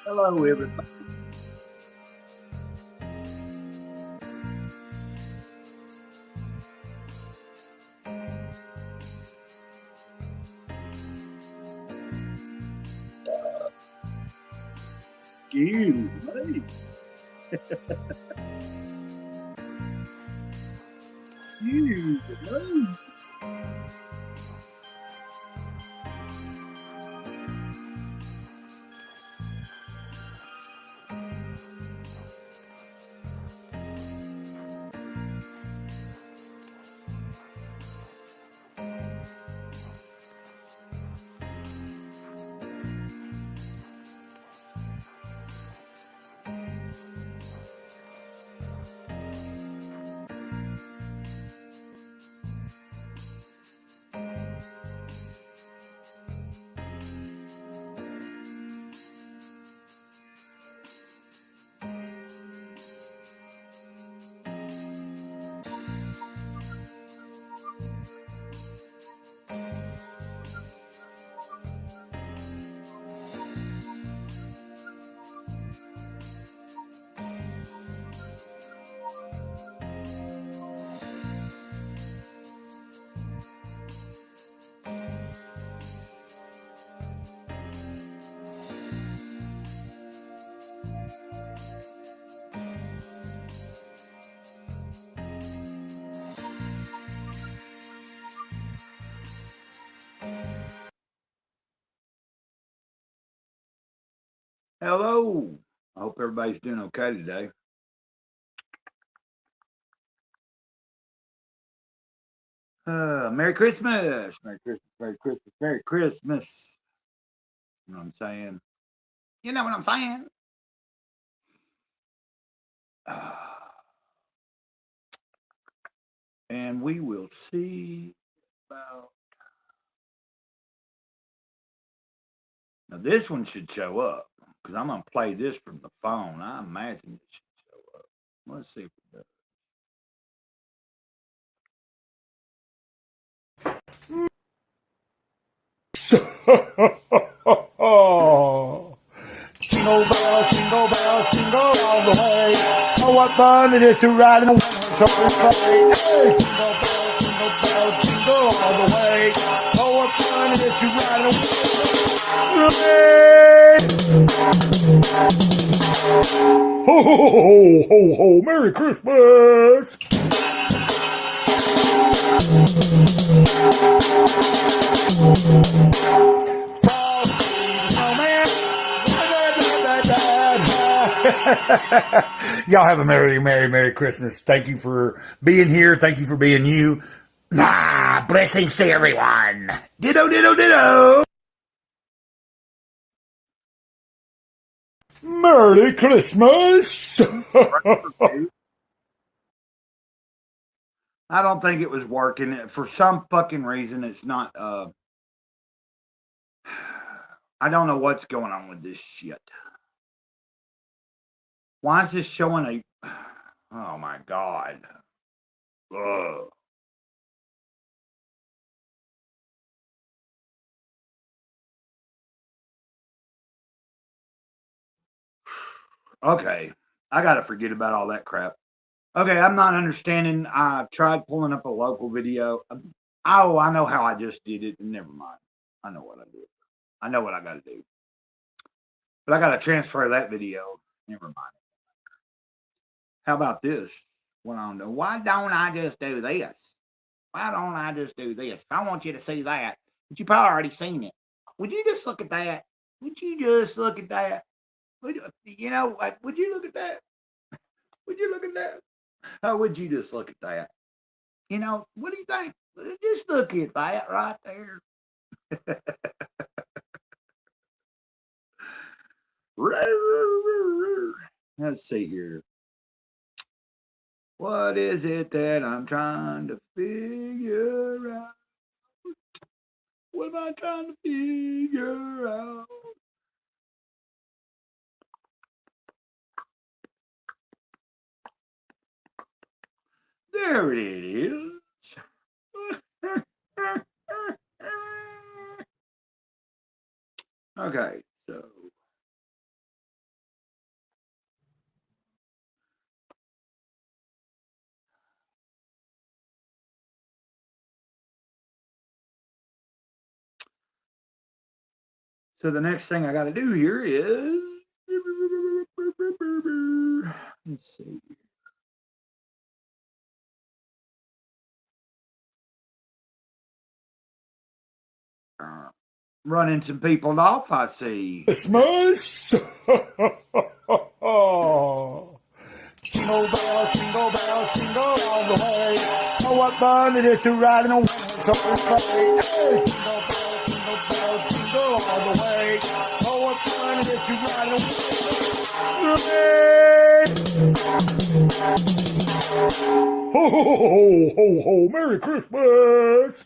Hello, everybody. Excuse me. Excuse me. Hello. I hope everybody's doing okay today. Merry Christmas. Merry Christmas. Merry Christmas. Merry Christmas. You know what I'm saying? You know what I'm saying? And we will see about. Now, this one should show up because I'm going to play this from the phone. I imagine it should show up. Let's see if it does. Jingle bells, jingle all the way. Oh, what fun it is to ride in a one-horse open sleigh. Hey, jingle bells, jingle all the way. Oh, what fun it is to ride in a one-horse sleigh. Ho, ho, ho, ho, ho, Merry Christmas! Y'all have a merry, merry, merry Christmas. Thank you for being here. Thank you for being you. Blessings to everyone. Ditto, ditto, ditto. Merry Christmas. I don't think it was working. For some fucking reason, it's not. I don't know what's going on with this shit. Why is this showing a? Oh my god. Ugh. Okay, I gotta forget about all that crap. Okay, I'm not understanding. I tried pulling up a local video. Oh, I know how I just did it. Never mind. I know what I did. I know what I got to do. But I got to transfer that video. Never mind. How about this? What I don't know. Why don't I just do this? Why don't I just do this? If I want you to see that, but you probably already seen it. Would you just look at that? Would you just look at that? You know what? Would you look at that? Would you look at that? How would you just look at that? You know, what do you think? Just look at that right there. Let's see here. What is it that I'm trying to figure out? What am I trying to figure out? There it is. Okay, so So the next thing I got to do here is, let's see. Running some people off, I see. Christmas. Jingle bells, jingle bells, jingle all the way. Oh, what fun it is to ride in a one-horse open sleigh. Hey, jingle bells, jingle all the way. Oh, what fun it is to ride in a one-horse open sleigh. Ho, ho, ho, ho, ho, Merry Christmas.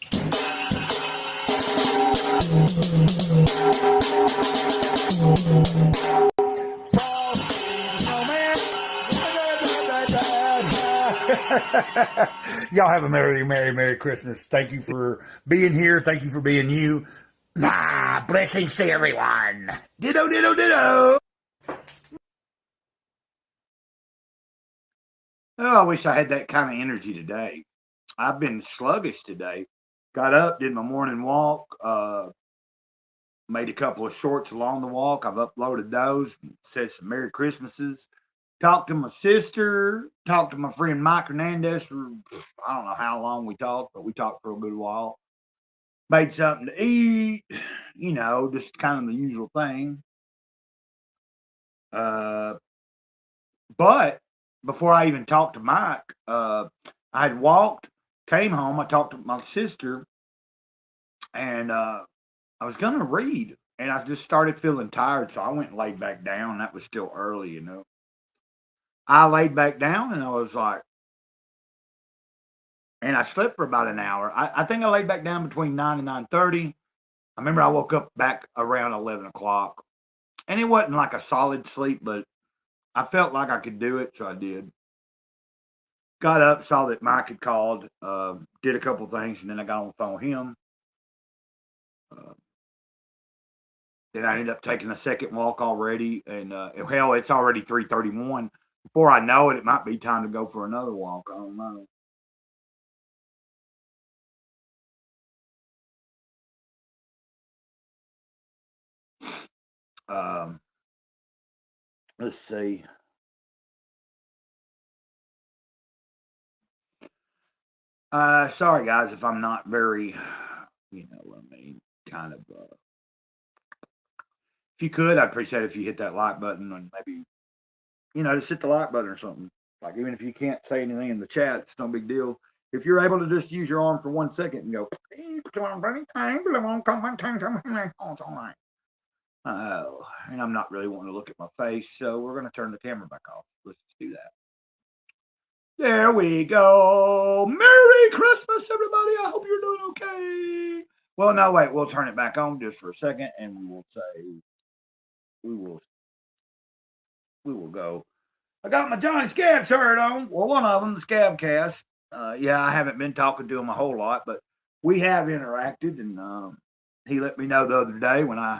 Y'all have a Merry Christmas. Thank you for being here. Thank you for being you. Blessings to everyone. Ditto, ditto, ditto. Oh, I wish I had that kind of energy today. I've been sluggish today. Got up, did my morning walk, made a couple of shorts along the walk. I've uploaded those, said some Merry Christmases. Talked to my sister, talked to my friend Mike Hernandez for, I don't know how long we talked, but we talked for a good while. Made something to eat, just kind of the usual thing. But before I even talked to Mike, I had walked, came home, I talked to my sister, and I was going to read, and I just started feeling tired, so I went and laid back down. That was still early, I laid back down, and I was like, and I slept for about an hour. I think I laid back down between 9 and 9:30. I remember I woke up back around 11 o'clock, and it wasn't like a solid sleep, but I felt like I could do it, so I did. Got up, saw that Mike had called, did a couple things, and then I got on the phone with him. Then I ended up taking a second walk already, and hell, it's already 3:31. Before I know it, it might be time to go for another walk. I don't know. Let's see. Sorry guys if I'm not very, kind of. If you could, I'd appreciate it if you hit that like button and maybe, just hit the like button or something. Like even if you can't say anything in the chat, it's no big deal. If you're able to just use your arm for 1 second and go, and I'm not really wanting to look at my face, so we're going to turn the camera back off. Let's just do that. There we go. Merry Christmas, everybody. I hope you're doing okay. Well, no, wait. We'll turn it back on just for a second, and we will say, we will go. I got my Johnny Scab shirt on. Well, one of them, the Scab Cast. Yeah, I haven't been talking to him a whole lot, but we have interacted, and he let me know the other day when I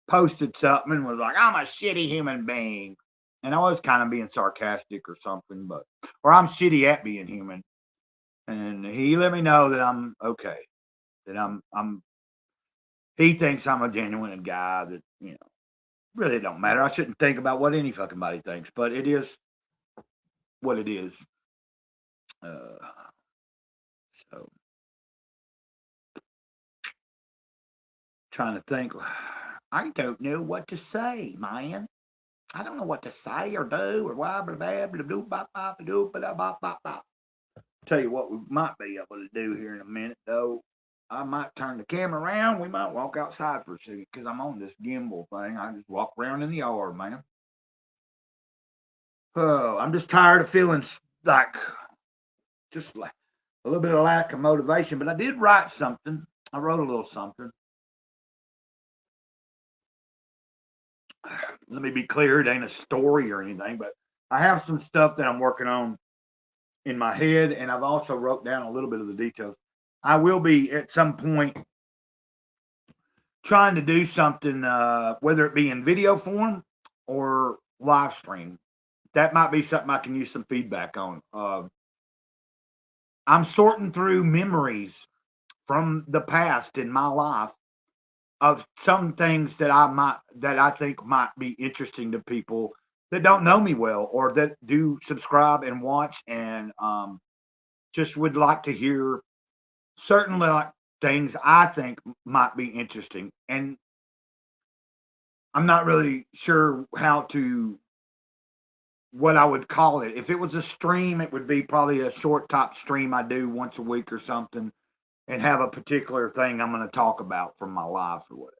posted something and was like, I'm a shitty human being. And I was kind of being sarcastic or something, or I'm shitty at being human. And he let me know that I'm okay, that he thinks I'm a genuine guy that, really don't matter. I shouldn't think about what any fucking body thinks, but it is what it is. So trying to think, I don't know what to say, man. I don't know what to say or do or blah blah blah blah blah blah blah blah blah blah blah blah. Tell you what we might be able to do here in a minute, though. I might turn the camera around. We might walk outside for a second because I'm on this gimbal thing. I just walk around in the yard, man. Oh, I'm just tired of feeling like just like a little bit of lack of motivation. But I did write something. I wrote a little something. Let me be clear, it ain't a story or anything, but I have some stuff that I'm working on in my head, and I've also wrote down a little bit of the details. I will be at some point trying to do something, whether it be in video form or live stream. That might be something I can use some feedback on. I'm sorting through memories from the past in my life of some things that I think might be interesting to people that don't know me well or that do subscribe and watch and just would like to hear certain like things I think might be interesting. And I'm not really sure how to what I would call it. If it was a stream, it would be probably a short top stream I do once a week or something and have a particular thing I'm going to talk about from my life or whatever.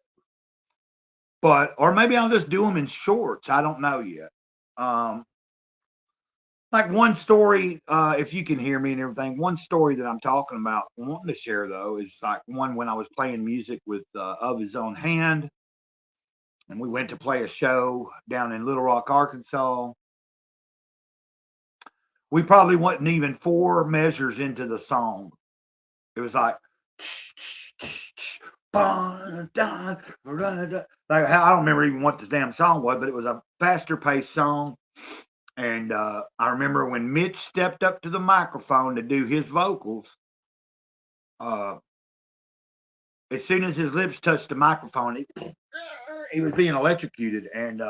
But, or maybe I'll just do them in shorts. I don't know yet. Um, like one story, if you can hear me and everything, one story that I'm talking about, wanting to share though, is like one when I was playing music with Of His Own Hand. And we went to play a show down in Little Rock, Arkansas. We probably wasn't even 4 measures into the song. It was like, like I don't remember even what this damn song was, but it was a faster paced song. And I remember when Mitch stepped up to the microphone to do his vocals, as soon as his lips touched the microphone, he was being electrocuted. And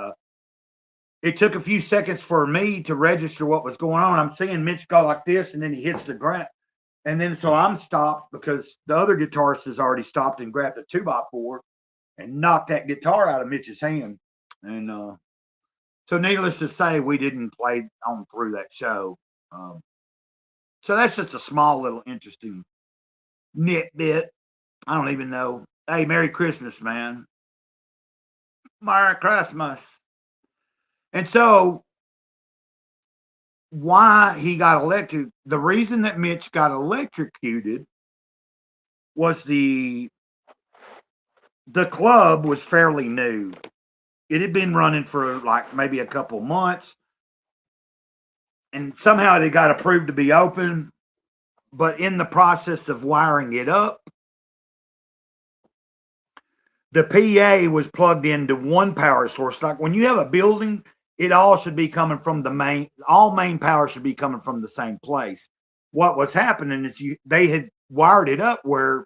it took a few seconds for me to register what was going on. I'm seeing Mitch go like this, and then he hits the ground. And then so I'm stopped because the other guitarist has already stopped and grabbed a 2x4 and knocked that guitar out of Mitch's hand. And so needless to say, we didn't play on through that show. So that's just a small little interesting nitbit. I don't even know. Hey, Merry Christmas, man. Merry Christmas. And so why he got electrocuted, the reason that Mitch got electrocuted was the club was fairly new. It had been running for like maybe a couple months, and somehow it got approved to be open. But in the process of wiring it up, the PA was plugged into one power source. Like when you have a building, it all should be coming from all main power should be coming from the same place. What was happening is they had wired it up where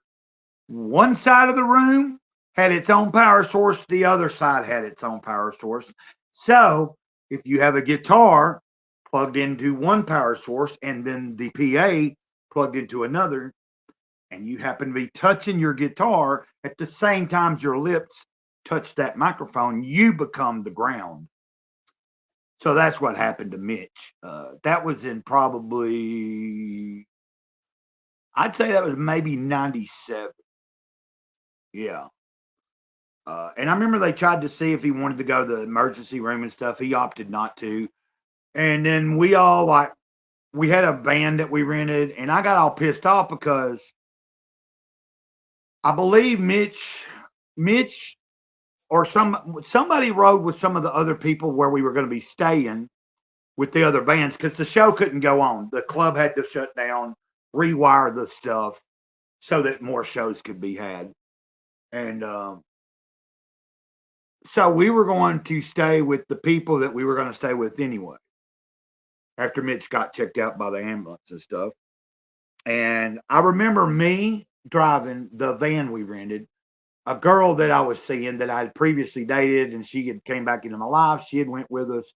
one side of the room had its own power source, the other side had its own power source. So if you have a guitar plugged into one power source and then the PA plugged into another, and you happen to be touching your guitar at the same time your lips touch that microphone, you become the ground. So that's what happened to Mitch. That was in probably, I'd say that was maybe 97. Yeah. And I remember they tried to see if he wanted to go to the emergency room and stuff. He opted not to. And then we had a van that we rented, and I got all pissed off because I believe Mitch or somebody rode with some of the other people where we were going to be staying with the other bands because the show couldn't go on. The club had to shut down, rewire the stuff so that more shows could be had. And so we were going to stay with the people that we were going to stay with anyway after Mitch got checked out by the ambulance and stuff. And I remember me driving the van we rented, a girl that I was seeing that I had previously dated, and she had came back into my life. She had went with us.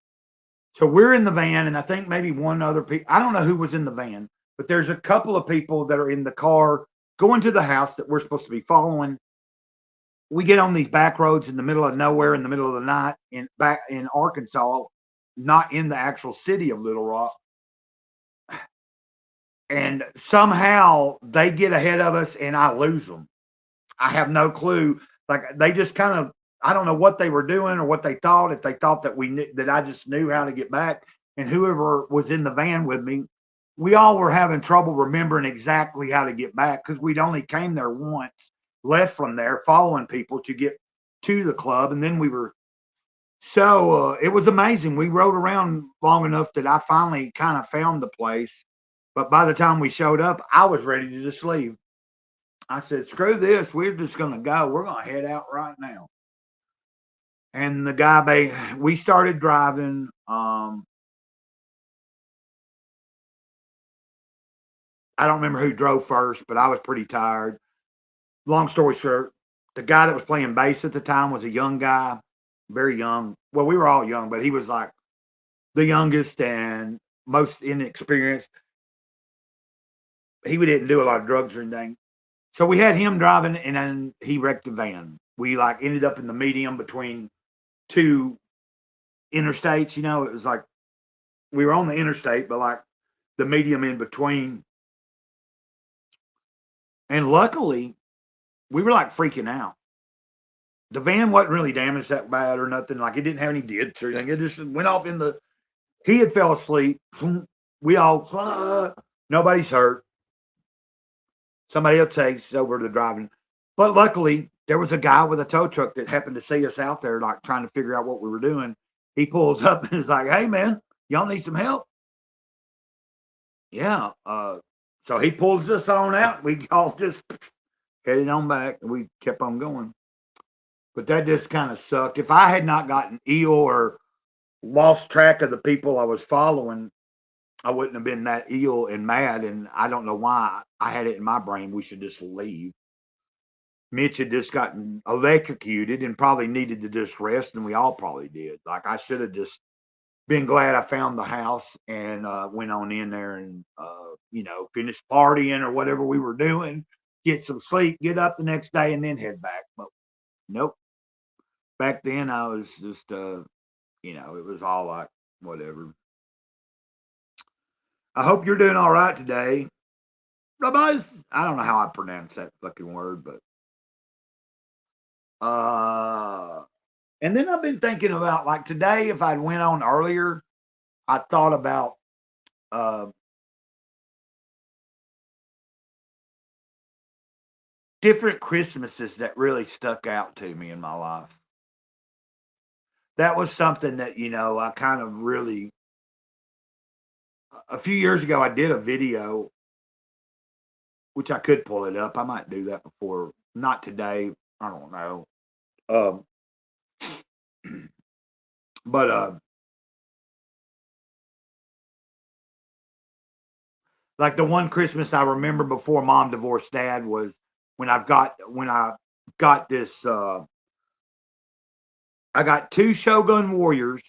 So we're in the van, and I think maybe one other people, I don't know who was in the van, but there's a couple of people that are in the car going to the house that we're supposed to be following. We get on these back roads in the middle of nowhere in the middle of the night back in Arkansas, not in the actual city of Little Rock. And somehow they get ahead of us and I lose them. I have no clue. Like they just kind of, I don't know what they were doing or what they thought. If they thought that that I just knew how to get back, and whoever was in the van with me, we all were having trouble remembering exactly how to get back because we'd only came there once, left from there, following people to get to the club, and then we were. So it was amazing. We rode around long enough that I finally kind of found the place. But by the time we showed up, I was ready to just leave. I said, screw this. We're just going to go. We're going to head out right now. And the guy, we started driving. I don't remember who drove first, but I was pretty tired. Long story short, the guy that was playing bass at the time was a young guy, very young. Well, we were all young, but he was like the youngest and most inexperienced. He didn't do a lot of drugs or anything. So we had him driving, and then he wrecked the van. We like ended up in the medium between two interstates. You know, it was like we were on the interstate, but like the medium in between. And luckily, we were like freaking out. The van wasn't really damaged that bad or nothing. Like it didn't have any dents or anything. It just went off in the. He had fell asleep. We all, nobody's hurt. Somebody else takes over the driving. But luckily, there was a guy with a tow truck that happened to see us out there, like trying to figure out what we were doing. He pulls up and is like, "Hey, man, y'all need some help?" Yeah. So he pulls us on out. We all just headed on back. And we kept on going. But that just kind of sucked. If I had not gotten ill or lost track of the people I was following, I wouldn't have been that ill and mad. And I don't know why I had it in my brain we should just leave. Mitch had just gotten electrocuted and probably needed to just rest, and we all probably did. Like I should have just been glad I found the house and went on in there and finished partying or whatever we were doing, get some sleep, get up the next day, and then head back. But nope. Back then I was just it was all like whatever. I hope you're doing all right today. Rabbi's, I don't know how I pronounce that fucking word, but and then I've been thinking about like today, if I'd went on earlier, I thought about different Christmases that really stuck out to me in my life. That was something that, I kind of really, a few years ago, I did a video, which I could pull it up. I might do that before, not today. I don't know. Um, but like the one Christmas I remember before mom divorced dad was when I got this I got two Shogun Warriors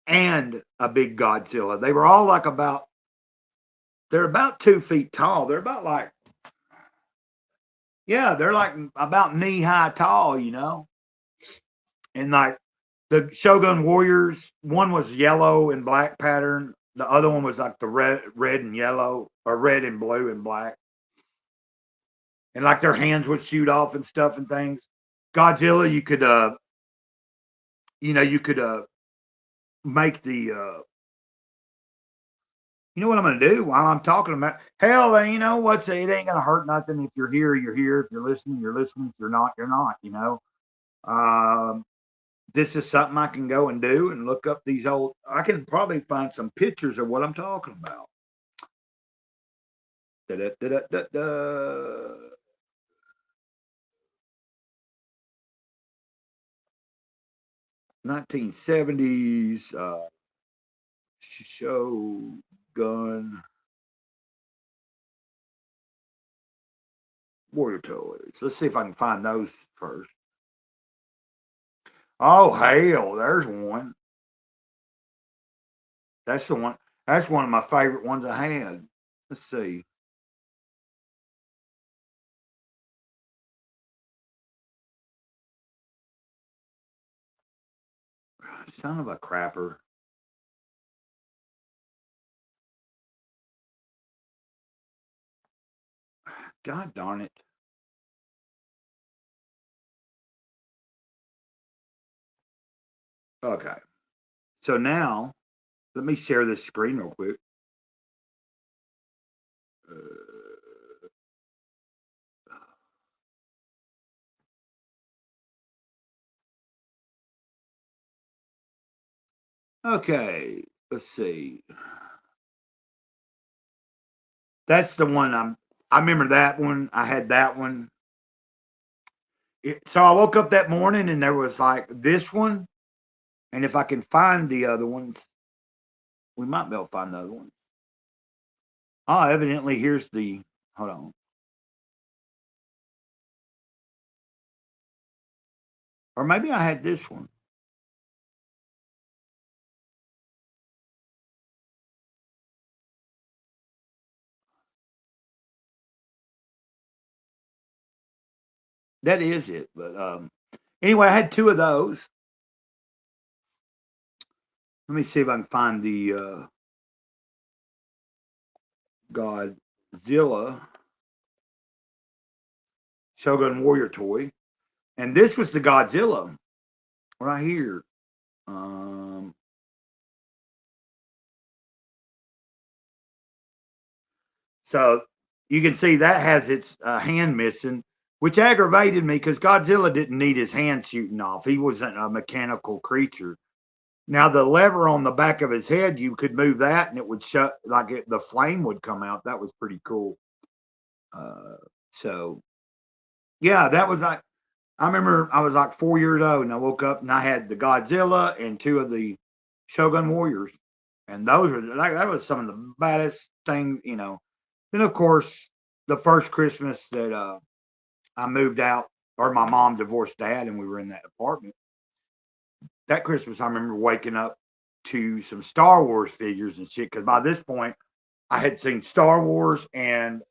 and a big Godzilla. They were all like they're about 2 feet tall. They're about like they're like about knee high tall, And like the Shogun Warriors, one was yellow and black pattern. The other one was like the red and yellow, or red and blue and black. And like their hands would shoot off and stuff and things. Godzilla, you could make the you know what I'm gonna do while I'm talking about hell, then it ain't gonna hurt nothing. If you're here, you're here. If you're listening, you're listening. If you're not, you're not. This is something I can go and do and look up these old. I can probably find some pictures of what I'm talking about. Da-da-da-da-da-da. 1970s Shogun Warrior toys. Let's see if I can find those first. Oh hell, there's one. That's the one. That's one of my favorite ones I had. Let's see. Son of a crapper. God darn it. Okay. So now, let me share this screen real quick. Okay. Let's see. That's the one I remember that one. I had that one. So I woke up that morning and there was like this one. And if I can find the other ones, we might be able to find the other ones. Oh, evidently here's the hold on. Or maybe I had this one. That is it. But anyway, I had two of those. Let me see if I can find the Godzilla Shogun Warrior toy. And this was the Godzilla right here. So you can see that has its hand missing, which aggravated me because Godzilla didn't need his hand shooting off. He wasn't a mechanical creature. Now the lever on the back of his head, you could move that and it would shut, like the flame would come out. That was pretty cool. So yeah, that was like, I remember I was like 4 years old and I woke up and I had the Godzilla and two of the Shogun Warriors. And those were like, that was some of the baddest things, you know. Then of course, the first Christmas that I moved out, or my mom divorced dad and we were in that apartment. That Christmas, I remember waking up to some Star Wars figures and shit. Because by this point, I had seen Star Wars and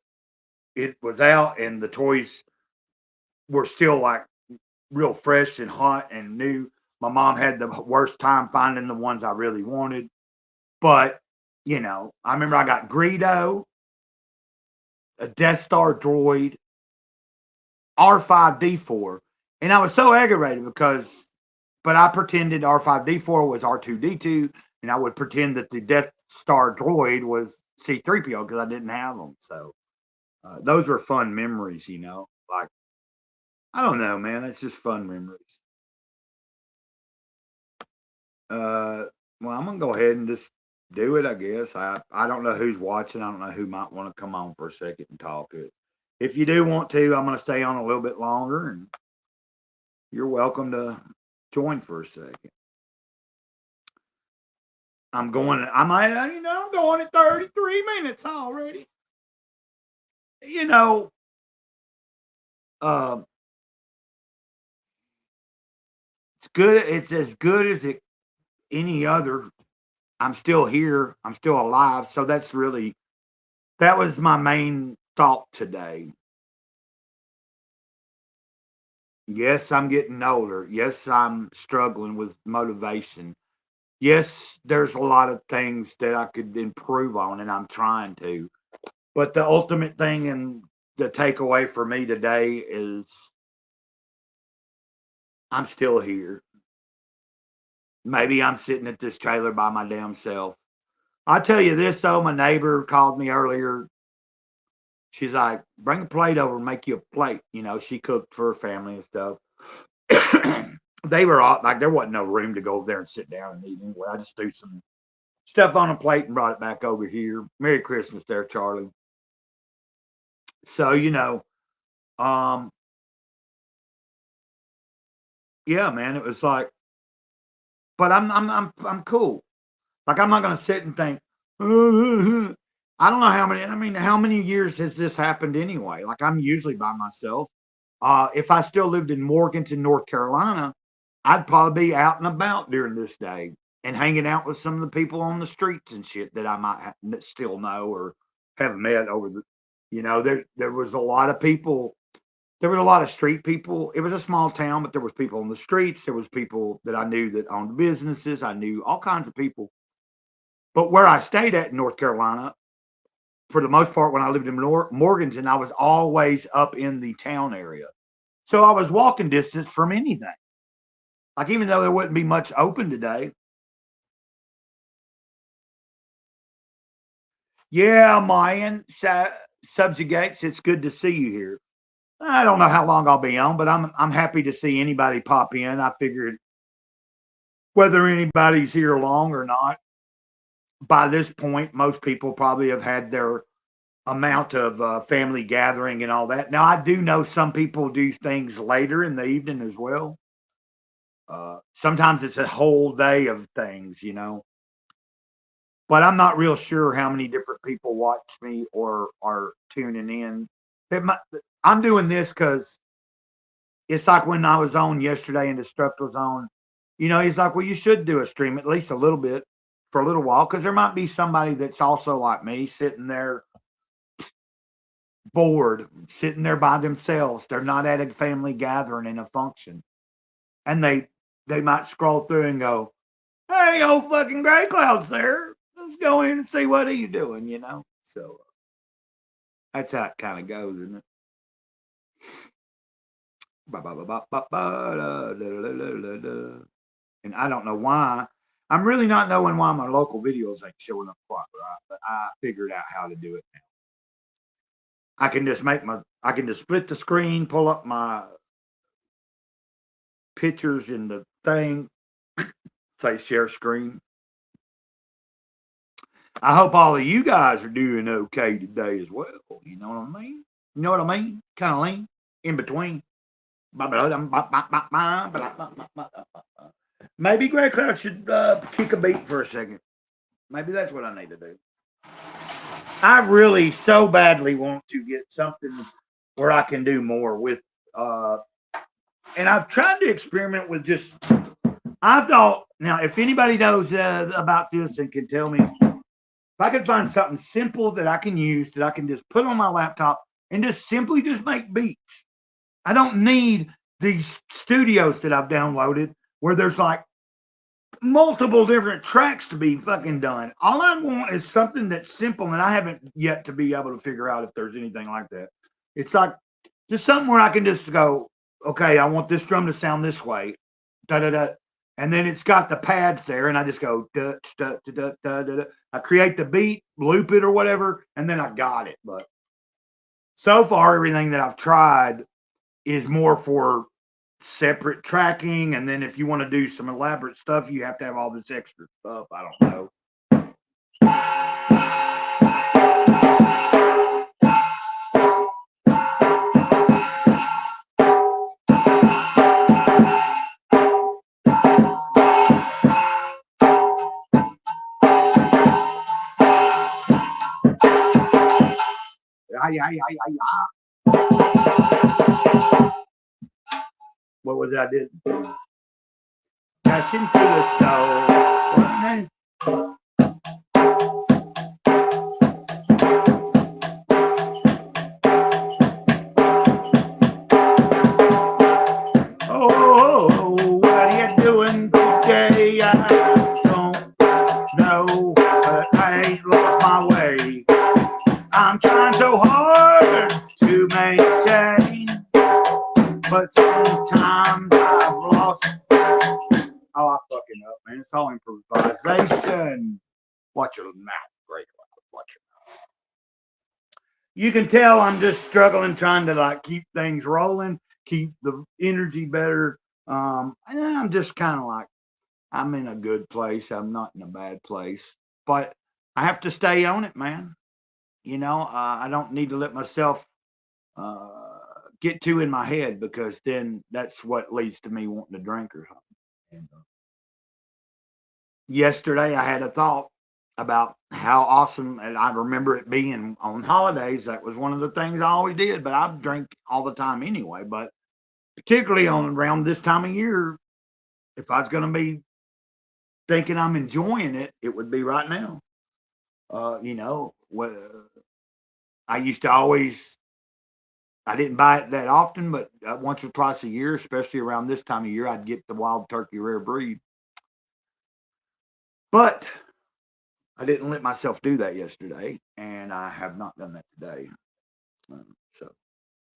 it was out, and the toys were still like real fresh and hot and new. My mom had the worst time finding the ones I really wanted. But, you know, I remember I got Greedo, a Death Star droid, R5D4. And I was so aggravated but I pretended R5D4 was R2D2, and I would pretend that the Death Star droid was C3PO because I didn't have them. So those were fun memories, you know. Like, I don't know, man. It's just fun memories. Well, I'm going to go ahead and just do it, I guess. I don't know who's watching. I don't know who might want to come on for a second and talk it. If you do want to, I'm going to stay on a little bit longer, and you're welcome to join for a second. I'm going at 33 minutes already. You know, uh, it's good. It's as good as any other. I'm still here. I'm still alive. So that was my main thought today. Yes, I'm getting older. Yes, I'm struggling with motivation. Yes, there's a lot of things that I could improve on, and I'm trying to. But the ultimate thing and the takeaway for me today is I'm still here. Maybe I'm sitting at this trailer by my damn self. I tell you this though, my neighbor called me earlier. She's like, bring a plate over and make you a plate. You know, she cooked for her family and stuff. They were all like, there wasn't no room to go over there and sit down and eat anyway. I just threw some stuff on a plate and brought it back over here. Merry Christmas there, Charlie. So, you know, um, yeah, man, it was like, but I'm cool. Like I'm not gonna sit and think, I don't know how many. I mean, how many years has this happened anyway? Like I'm usually by myself. If I still lived in Morganton, North Carolina, I'd probably be out and about during this day and hanging out with some of the people on the streets and shit that I might still know or have met over the. You know, there was a lot of people. There was a lot of street people. It was a small town, but there was people on the streets. There was people that I knew that owned businesses. I knew all kinds of people. But where I stayed at in North Carolina, for the most part, when I lived in Morganton, I was always up in the town area. So I was walking distance from anything. Like, even though there wouldn't be much open today. Yeah, Mayan subjugates. It's good to see you here. I don't know how long I'll be on, but I'm happy to see anybody pop in. I figured whether anybody's here long or not, by this point, most people probably have had their amount of family gathering and all that. Now, I do know some people do things later in the evening as well. Sometimes it's a whole day of things, you know. But I'm not real sure how many different people watch me or are tuning in. I'm doing this because it's like when I was on yesterday and Destruct was on, he's like, well, you should do a stream at least a little bit for a little while, because there might be somebody that's also like me, sitting there bored, sitting there by themselves. They're not at a family gathering in a function. And they might scroll through and go, hey, old fucking Gray Cloud's there. Let's go in and see what he's doing, So that's how it kind of goes, isn't it? And I don't know why. I'm really not knowing why my local videos ain't showing up quite right, but I figured out how to do it now. I can just split the screen, pull up my pictures in the thing, say share screen. I hope all of you guys are doing okay today as well. You know what I mean? You know what I mean? Kind of lean in between. Maybe Gray Cloud should kick a beat for a second. Maybe that's what I need to do. I really so badly want to get something where I can do more with, and I've tried to experiment with just, I thought, now if anybody knows about this and can tell me, if I could find something simple that I can use, that I can just put on my laptop and just simply just make beats. I don't need these studios that I've downloaded where there's like multiple different tracks to be fucking done. All I want is something that's simple, and I haven't yet to be able to figure out if there's anything like that. It's like just something where I can just go, okay, I want this drum to sound this way, da da da, and then it's got the pads there, and I just go da da da da da. I create the beat, loop it or whatever, and then I got it. But so far, everything that I've tried is more for separate tracking, and then if you want to do some elaborate stuff, you have to have all this extra stuff. I don't know. What was it I did? Dash into the stove. Oh, what are you doing today? I don't know, but I ain't lost my way. I'm trying so hard to maintain, but sometimes I've lost. Oh, I fucking up, man. It's all improvisation. Watch your mouth, Gray Cloud. Watch your mouth. You can tell I'm just struggling, trying to like keep things rolling, keep the energy better. And I'm just kind of like, I'm in a good place. I'm not in a bad place, but I have to stay on it, man. I don't need to let myself get too in my head, because then that's what leads to me wanting to drink or something. And, yesterday, I had a thought about how awesome, and I remember it being on holidays. That was one of the things I always did, but I drink all the time anyway. But particularly on around this time of year, if I was going to be thinking I'm enjoying it, it would be right now. What I used to always, I didn't buy it that often, but once or twice a year, especially around this time of year, I'd get the Wild Turkey Rare Breed. But I didn't let myself do that yesterday, and I have not done that today. So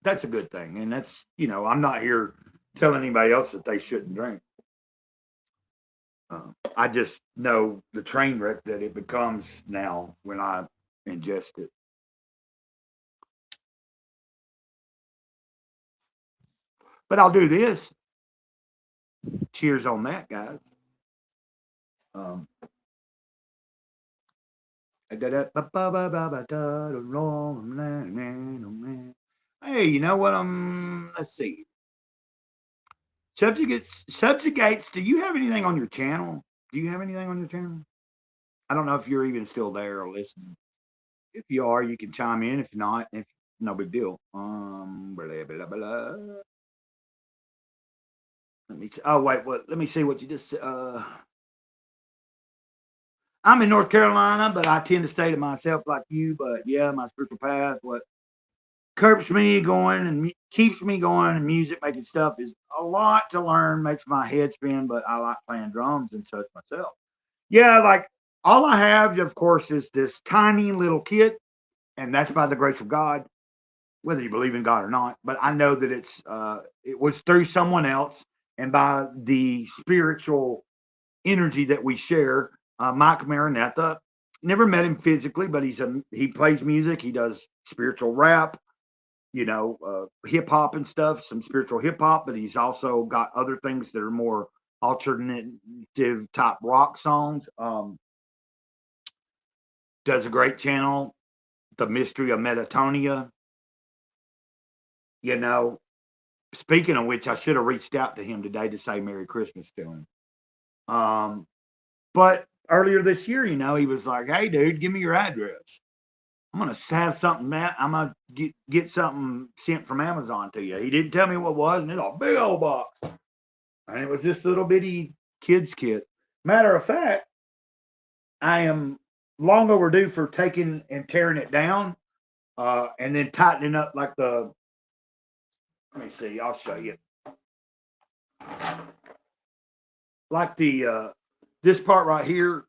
that's a good thing. And that's, I'm not here telling anybody else that they shouldn't drink. I just know the train wreck that it becomes now when I ingest it. But I'll do this. Cheers on that, guys. Hey, you know what? Let's see. Subjugates. Do you have anything on your channel? Do you have anything on your channel? I don't know if you're even still there or listening. If you are, you can chime in. If not, no big deal. Blah, blah, blah, blah. Let me see. Oh wait, what? Let me see what you just. I'm in North Carolina, but I tend to stay to myself like you. But yeah, my spiritual path, what keeps me going and keeps me going, and music making stuff is a lot to learn. Makes my head spin, but I like playing drums and such myself. Yeah, like all I have, of course, is this tiny little kit, and that's by the grace of God, whether you believe in God or not. But I know that it was through someone else, and by the spiritual energy that we share. Mike Maranatha, never met him physically, but he plays music. He does spiritual rap, hip hop and stuff, some spiritual hip hop, but he's also got other things that are more alternative type rock songs. Does a great channel, The Mystery of Metatonia. You know, speaking of which, I should have reached out to him today to say Merry Christmas to him. But earlier this year, he was like, "Hey, dude, give me your address. I'm gonna have something, man. I'm gonna get something sent from Amazon to you." He didn't tell me what it was, and it's a big old box, and it was this little bitty kids kit. Matter of fact, I am long overdue for taking and tearing it down, and then tightening up like the. Let me see. I'll show you. Like the this part right here.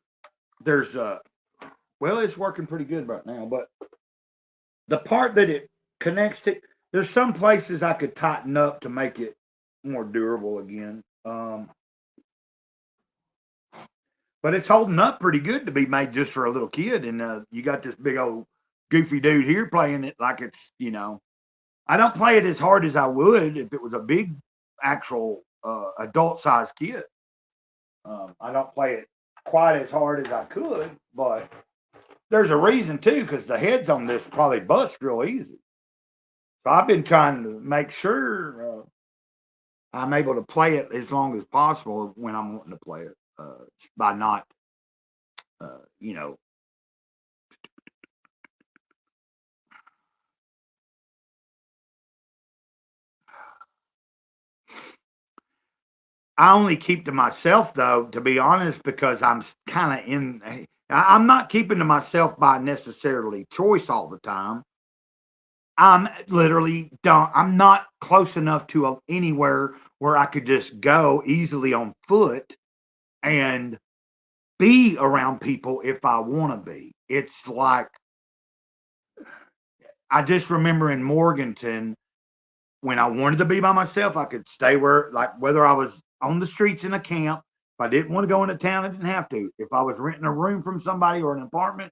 There's well, it's working pretty good right now, but the part that it connects to, there's some places I could tighten up to make it more durable again. But it's holding up pretty good to be made just for a little kid. And you got this big old goofy dude here playing it like it's. I don't play it as hard as I would if it was a big, actual adult sized kid. I don't play it quite as hard as I could, but there's a reason too, because the heads on this probably bust real easy. So I've been trying to make sure I'm able to play it as long as possible when I'm wanting to play it by not, uh, you know, I only keep to myself though, to be honest, because I'm kind of I'm not keeping to myself by necessarily choice all the time. I'm literally don't. I'm not close enough to anywhere where I could just go easily on foot and be around people if I want to be. It's like I just remember in Morganton when I wanted to be by myself, I could stay whether I was on the streets in a camp. If I didn't want to go into town, I didn't have to. If I was renting a room from somebody or an apartment,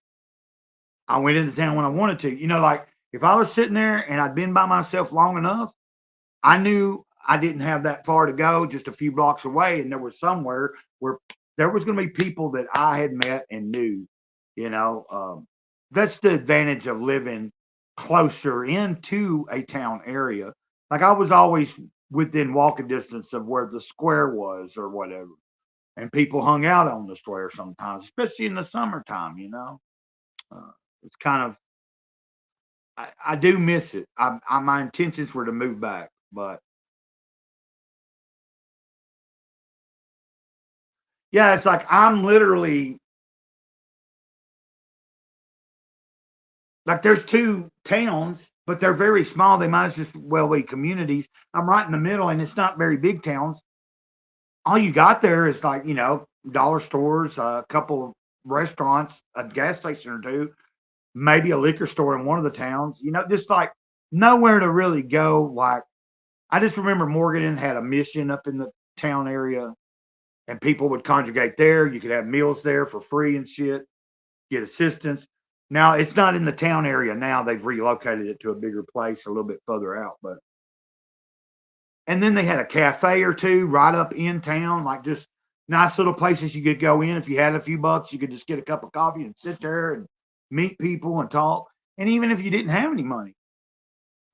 I went into town when I wanted to. Like if I was sitting there and I'd been by myself long enough, I knew I didn't have that far to go, just a few blocks away, and there was somewhere where there was going to be people that I had met and knew. That's the advantage of living closer into a town area. Like I was always within walking distance of where the square was or whatever, and people hung out on the square sometimes, especially in the summertime. It's kind of I do miss it. My intentions were to move back, but yeah, it's like I'm literally like there's two towns, but they're very small. They might as just well be communities. I'm right in the middle, and it's not very big towns. All you got there is like dollar stores, a couple of restaurants, a gas station or two, maybe a liquor store in one of the towns. Just like nowhere to really go. Like I just remember Morgan had a mission up in the town area, and people would congregate there. You could have meals there for free and shit, get assistance. Now it's not in the town area now. They've relocated it to a bigger place a little bit further out. But and then they had a cafe or two right up in town, like just nice little places you could go in. If you had a few bucks, you could just get a cup of coffee and sit there and meet people and talk. And even if you didn't have any money,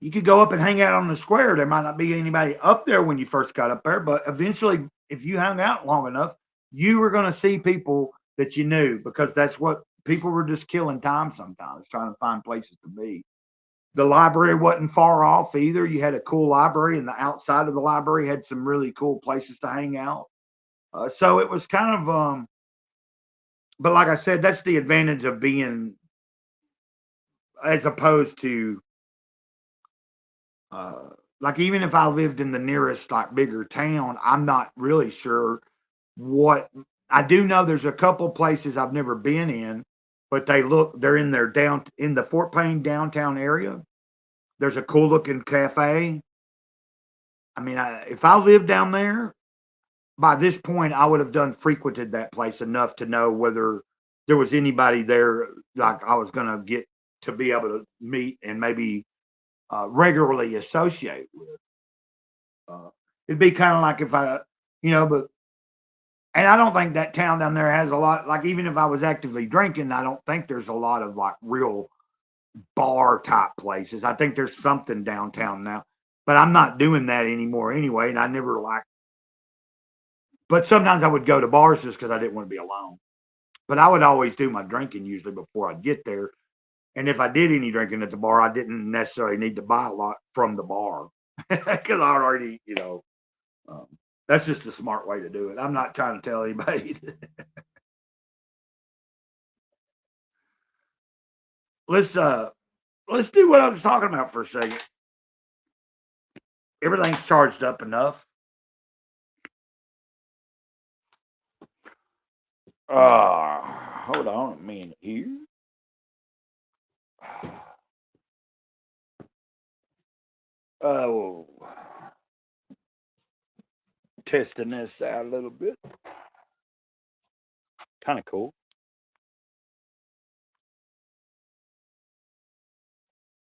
you could go up and hang out on the square. There might not be anybody up there when you first got up there, but eventually, if you hung out long enough, you were going to see people that you knew, because that's what people were just killing time sometimes, trying to find places to be. The library wasn't far off either. You had a cool library, and the outside of the library had some really cool places to hang out. So it was kind of, but like I said, that's the advantage of being, as opposed to, uh, like even if I lived in the nearest like bigger town, I'm not really sure what. I do know there's a couple places I've never been in, but they're in their down in the Fort Payne downtown area. There's a cool looking cafe. I mean, if I lived down there, by this point, I would have done frequented that place enough to know whether there was anybody there like I was going to get to be able to meet and maybe regularly associate with. It'd be kind of like if but and I don't think that town down there has a lot. Like even if I was actively drinking, I don't think there's a lot of like real bar type places. I think there's something downtown now, but I'm not doing that anymore anyway. And I never like. But sometimes I would go to bars just because I didn't want to be alone. But I would always do my drinking usually before I'd get there. And if I did any drinking at the bar, I didn't necessarily need to buy a lot from the bar because I already, um, that's just a smart way to do it. I'm not trying to tell anybody. let's do what I was talking about for a second. Everything's charged up enough. Hold on a minute here. Oh, testing this out a little bit. Kind of cool.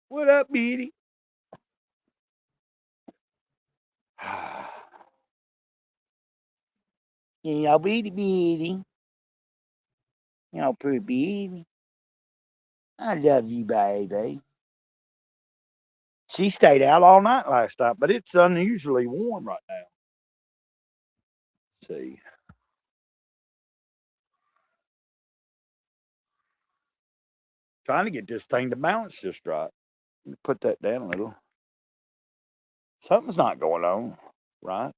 What up, Beatty? Yeah, Beatty. Pretty baby. I love you, baby. She stayed out all night last night, but it's unusually warm right now. Let's see. Trying to get this thing to balance just right. Let me put that down a little. Something's not going on, right?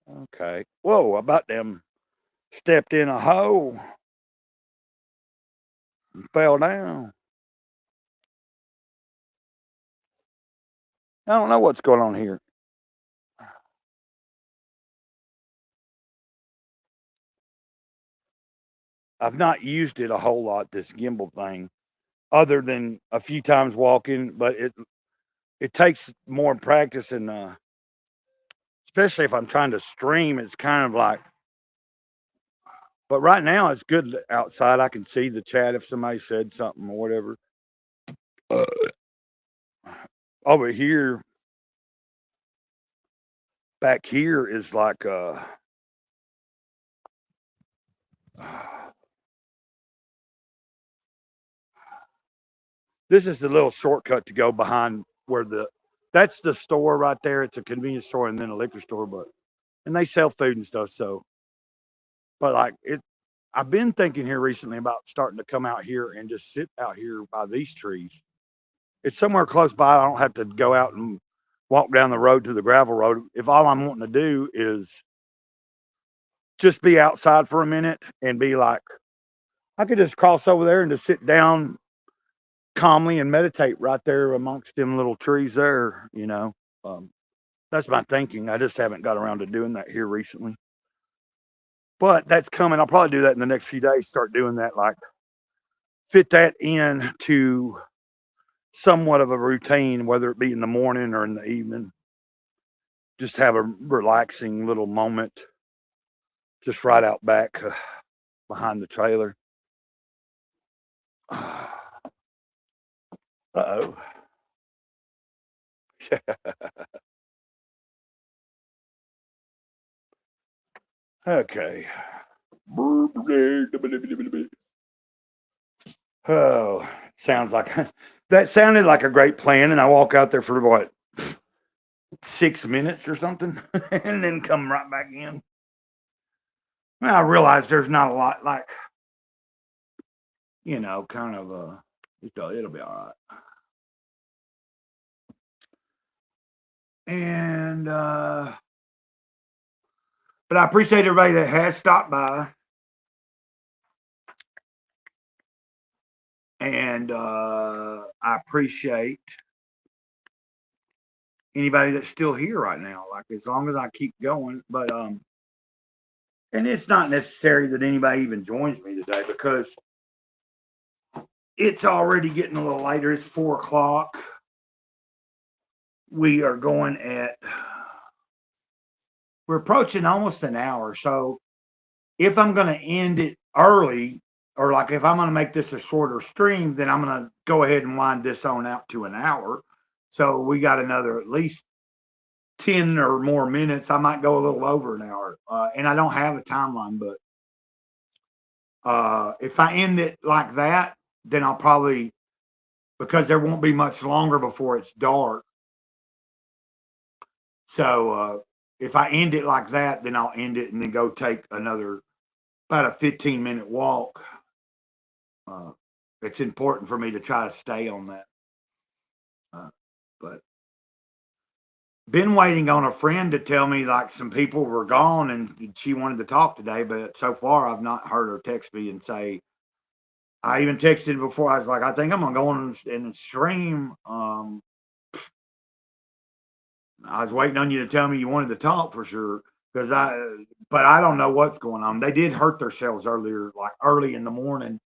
Okay. Whoa, I about them stepped in a hole and fell down. I don't know what's going on here. I've not used it a whole lot, this gimbal thing, other than a few times walking, but it takes more practice and especially if I'm trying to stream, it's kind of like, but right now it's good outside. I can see the chat if somebody said something or whatever. Over here, back here is like this is the little shortcut to go behind where that's the store right there. It's a convenience store and then a liquor store, and they sell food and stuff. So, but like I've been thinking here recently about starting to come out here and just sit out here by these trees. It's somewhere close by. I don't have to go out and walk down the road to the gravel road. If all I'm wanting to do is just be outside for a minute and be like, I could just cross over there and just sit down calmly and meditate right there amongst them little trees there, that's my thinking. I just haven't got around to doing that here recently. But that's coming. I'll probably do that in the next few days, start doing that, like fit that in to somewhat of a routine, whether it be in the morning or in the evening. Just have a relaxing little moment just right out back behind the trailer. Uh-oh. Okay. Oh, sounds like that sounded like a great plan. And I walk out there for what, 6 minutes or something, and then come right back in. Well, I realize there's not a lot, like, kind of it'll be all right. And but I appreciate everybody that has stopped by. And I appreciate anybody that's still here right now. Like as long as I keep going, but and it's not necessary that anybody even joins me today because it's already getting a little later. It's 4 o'clock. We are going at we're approaching almost an hour. So if I'm going to end it early, or like if I'm going to make this a shorter stream, then I'm going to go ahead and wind this on out to an hour. So we got another at least 10 or more minutes. I might go a little over an hour. And I don't have a timeline, but if I end it like that, then I'll probably, because there won't be much longer before it's dark. So if I end it like that, then I'll end it and then go take another about a 15-minute walk. It's important for me to try to stay on that. But been waiting on a friend to tell me like some people were gone and she wanted to talk today, but so far I've not heard her text me and say. I even texted before. I was like, I think I'm gonna go on and stream. I was waiting on you to tell me you wanted to talk for sure, but I don't know what's going on. They did hurt themselves earlier, like early in the morning,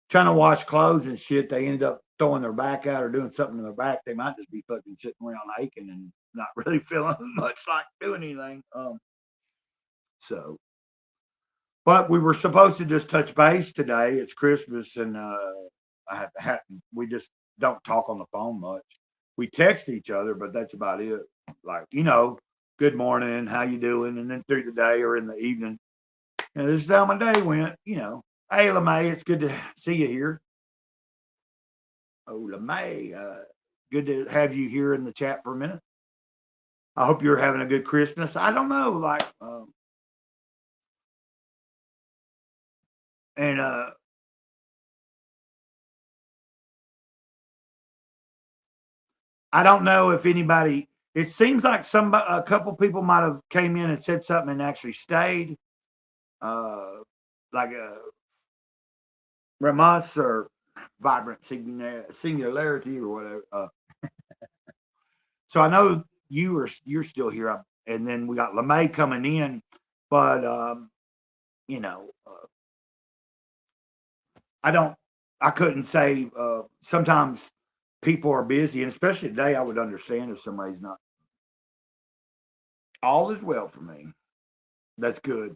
trying to wash clothes and shit. They ended up throwing their back out or doing something to their back. They might just be fucking sitting around aching and not really feeling much like doing anything. So, but we were supposed to just touch base today. It's Christmas, and we just don't talk on the phone much. We text each other, but that's about it. Like, good morning, how you doing? And then through the day or in the evening, this is how my day went. Hey, LeMay, it's good to see you here. Oh, LeMay, good to have you here in the chat for a minute. I hope you're having a good Christmas. I don't know, like, and I don't know if anybody. It seems like a couple people might have came in and said something and actually stayed, like Ramas or Vibrant Singularity or whatever. So I know you're still here, and then we got LeMay coming in, but I couldn't say. Sometimes people are busy, and especially today, I would understand if somebody's not. All is well for me. That's good.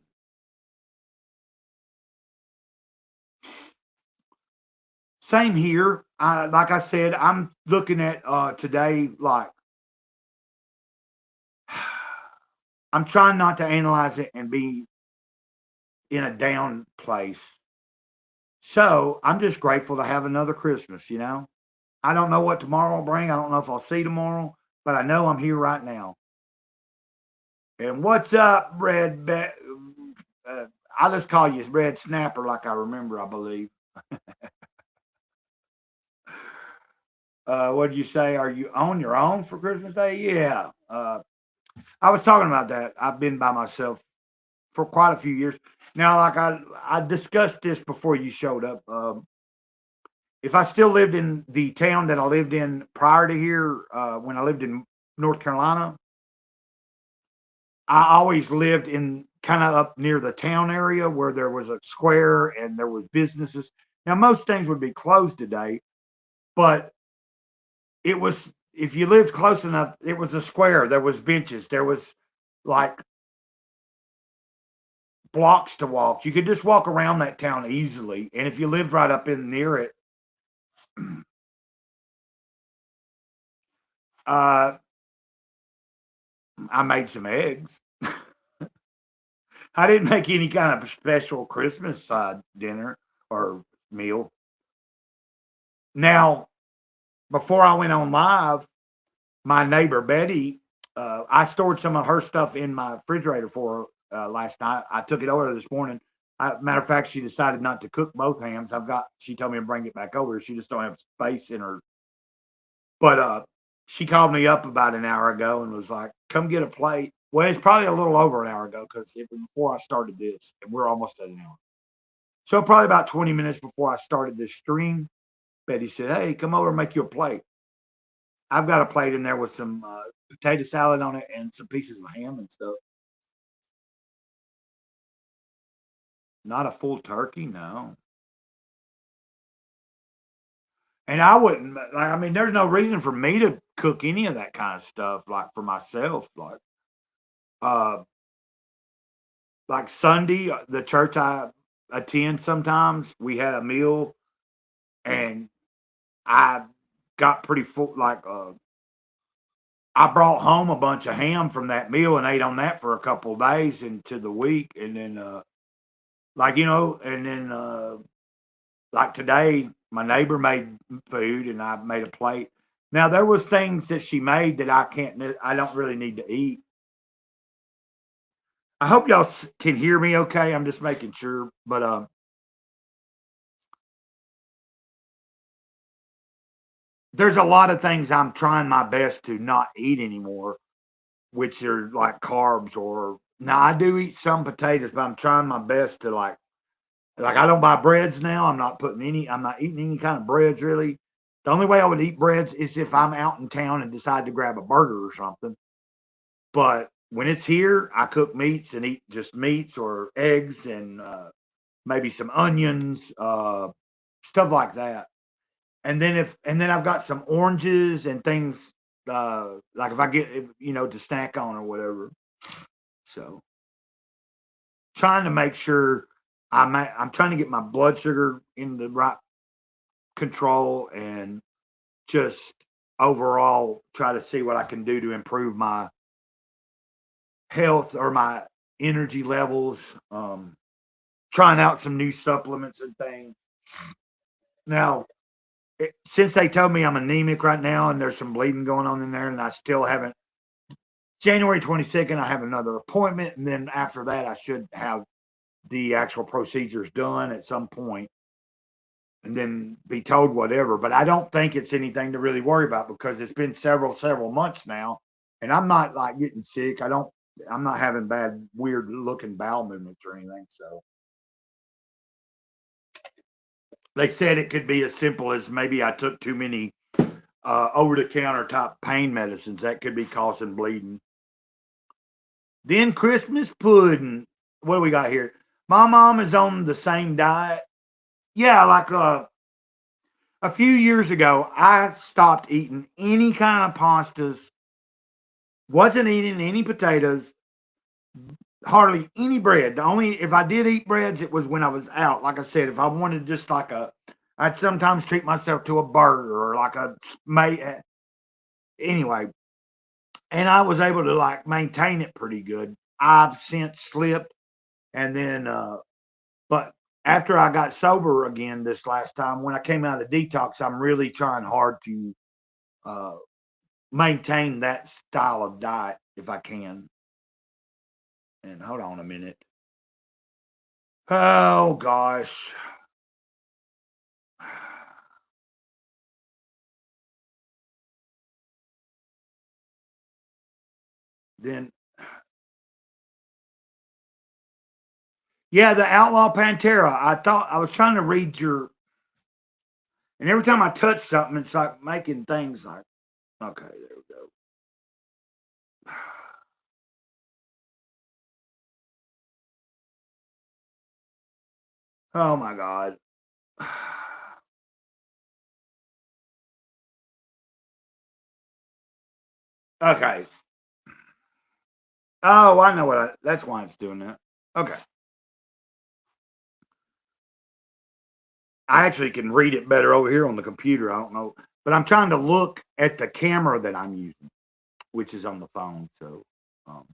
Same here. Like I said, I'm looking at today like I'm trying not to analyze it and be in a down place. So I'm just grateful to have another Christmas, I don't know what tomorrow will bring. I don't know if I'll see tomorrow, but I know I'm here right now. And what's up, Red? I'll just call you Red Snapper, like I remember, I believe. What did you say? Are you on your own for Christmas Day? Yeah. I was talking about that. I've been by myself for quite a few years now. Like I discussed this before you showed up. If I still lived in the town that I lived in prior to here, when I lived in North Carolina, I always lived in kind of up near the town area where there was a square and there was businesses. Now most things would be closed today, but it was, if you lived close enough, it was a square. There was benches. There was like blocks to walk. You could just walk around that town easily. And if you lived right up in near it, I made some eggs. I didn't make any kind of special Christmas side dinner or meal. Now, before I went on live, my neighbor Betty, I stored some of her stuff in my refrigerator for her last night. I took it over this morning. Matter of fact, she decided not to cook both hams. She told me to bring it back over. She just don't have space in her. But she called me up about an hour ago and was like, "Come get a plate." Well, it's probably a little over an hour ago because it was before I started this, and we're almost at an hour. So probably about 20 minutes before I started this stream, Betty said, "Hey, come over and make you a plate." I've got a plate in there with some potato salad on it and some pieces of ham and stuff. Not a full turkey, no. And I wouldn't like. I mean, there's no reason for me to cook any of that kind of stuff like for myself. Uh, like Sunday, the church I attend sometimes, we had a meal and I got pretty full. I brought home a bunch of ham from that meal and ate on that for a couple of days into the week, and then like today, my neighbor made food and I made a plate. Now there was things that she made that I don't really need to eat. I hope y'all can hear me okay. I'm just making sure, but there's a lot of things I'm trying my best to not eat anymore, which are like carbs or now I do eat some potatoes, but I'm trying my best to like I don't buy breads now. I'm not eating any kind of breads really. The only way I would eat breads is if I'm out in town and decide to grab a burger or something. But when it's here, I cook meats and eat just meats or eggs and maybe some onions, stuff like that. And then I've got some oranges and things like if I get to snack on or whatever. So trying to make sure I'm trying to get my blood sugar in the right control and just overall try to see what I can do to improve my health or my energy levels. Trying out some new supplements and things. Now, since they told me I'm anemic right now and there's some bleeding going on in there, and I still haven't. January 22nd, I have another appointment, and then after that, I should have the actual procedures done at some point and then be told whatever. But I don't think it's anything to really worry about because it's been several months now, and I'm not like getting sick. I'm not having bad, weird looking bowel movements or anything. So they said it could be as simple as maybe I took too many over the counter type pain medicines that could be causing bleeding. Then Christmas pudding. What do we got here? My mom is on the same diet. Yeah, like a few years ago, I stopped eating any kind of pastas, wasn't eating any potatoes, hardly any bread. The only if I did eat breads, it was when I was out. Like I said, if I wanted just I'd sometimes treat myself to a burger or like a anyway, and I was able to like maintain it pretty good. I've since slipped, and then but after I got sober again this last time, when I came out of detox, I'm really trying hard to uh, maintain that style of diet if I can. And hold on a minute. Oh gosh. Then yeah, the Outlaw Pantera. I thought I was trying to read your, and every time I touch something, it's like making things like okay, there we go. Oh my god. Okay. Oh, I know that's why it's doing that. Okay. I actually can read it better over here on the computer. I don't know, but I'm trying to look at the camera that I'm using, which is on the phone. So um,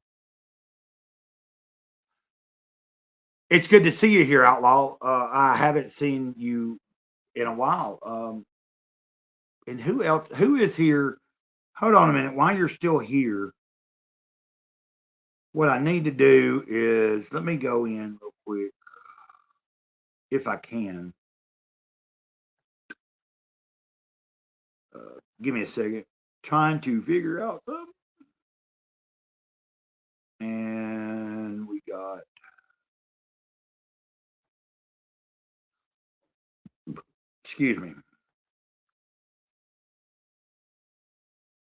it's good to see you here, Outlaw. I haven't seen you in a while. And who else? Who is here? Hold on a minute. While you're still here, what I need to do is let me go in real quick, if I can. Give me a second. trying to figure out something. And we got excuse me.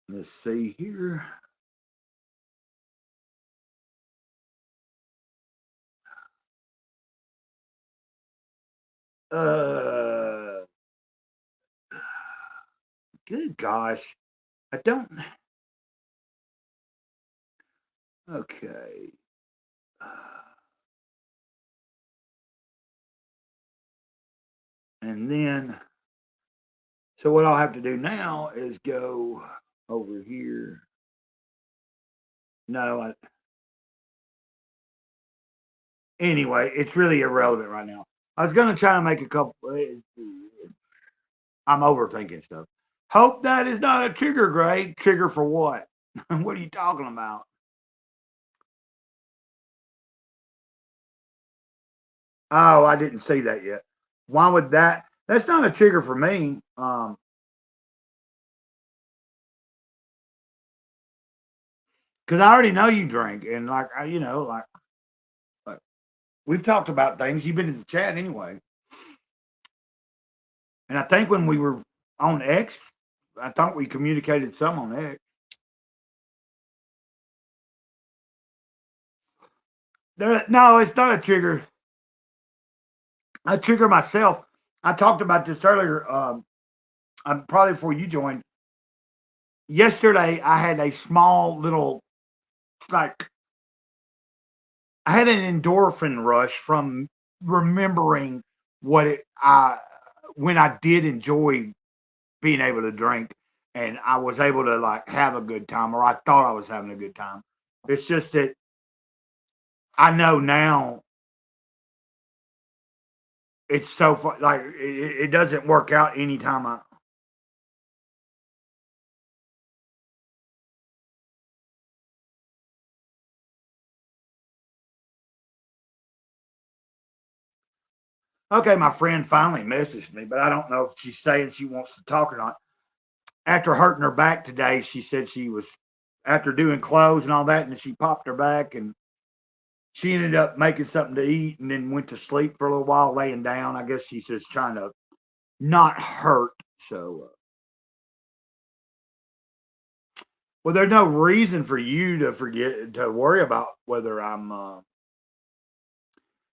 Let's see here. Good gosh. I don't. Okay. And then, so what I'll have to do now is go over here. No, anyway, it's really irrelevant right now. I was going to try to make a couple. I'm overthinking stuff. Hope that is not a trigger, Greg. Trigger for what? What are you talking about? Oh, I didn't see that yet. Why would that? That's not a trigger for me. Because I already know you drink, and like like we've talked about things. You've been in the chat anyway, and I think when we were on X, I thought we communicated some on X. No, it's not a trigger. I trigger myself. I talked about this earlier. Probably before you joined. Yesterday, I had a small little like I had an endorphin rush from remembering what it I when I did enjoy being able to drink and I was able to like have a good time or I thought I was having a good time. It's just that I know now it's so fun, like it doesn't work out anytime I okay, my friend finally messaged me, but I don't know if she's saying she wants to talk or not. After hurting her back today, she said she was after doing clothes and all that, and she popped her back and she ended up making something to eat and then went to sleep for a little while laying down. I guess she's just trying to not hurt. So, well, there's no reason for you to forget to worry about whether I'm.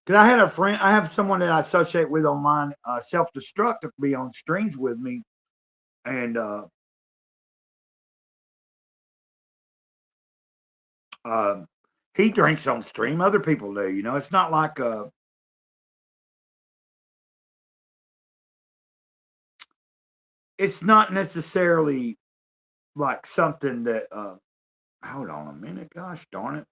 Because I had a friend, I have someone that I associate with online, Self Destruct, to be on streams with me, and uh, he drinks on stream. Other people do, you know. It's not like it's not necessarily like something that. Hold on a minute, gosh darn it.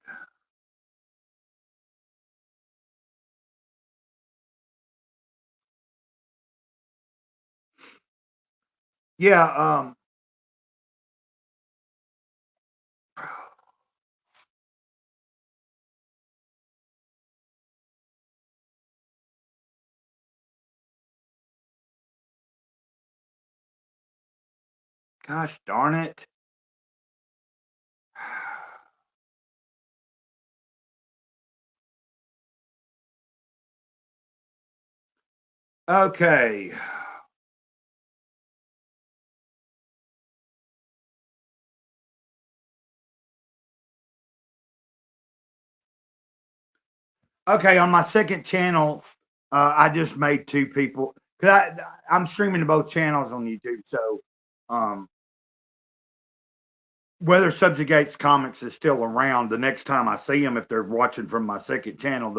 Yeah, gosh darn it. Okay. Okay, on my second channel, I just made two people because I'm streaming to both channels on YouTube. So, um, whether Subjugates Comics is still around, the next time I see them, if they're watching from my second channel,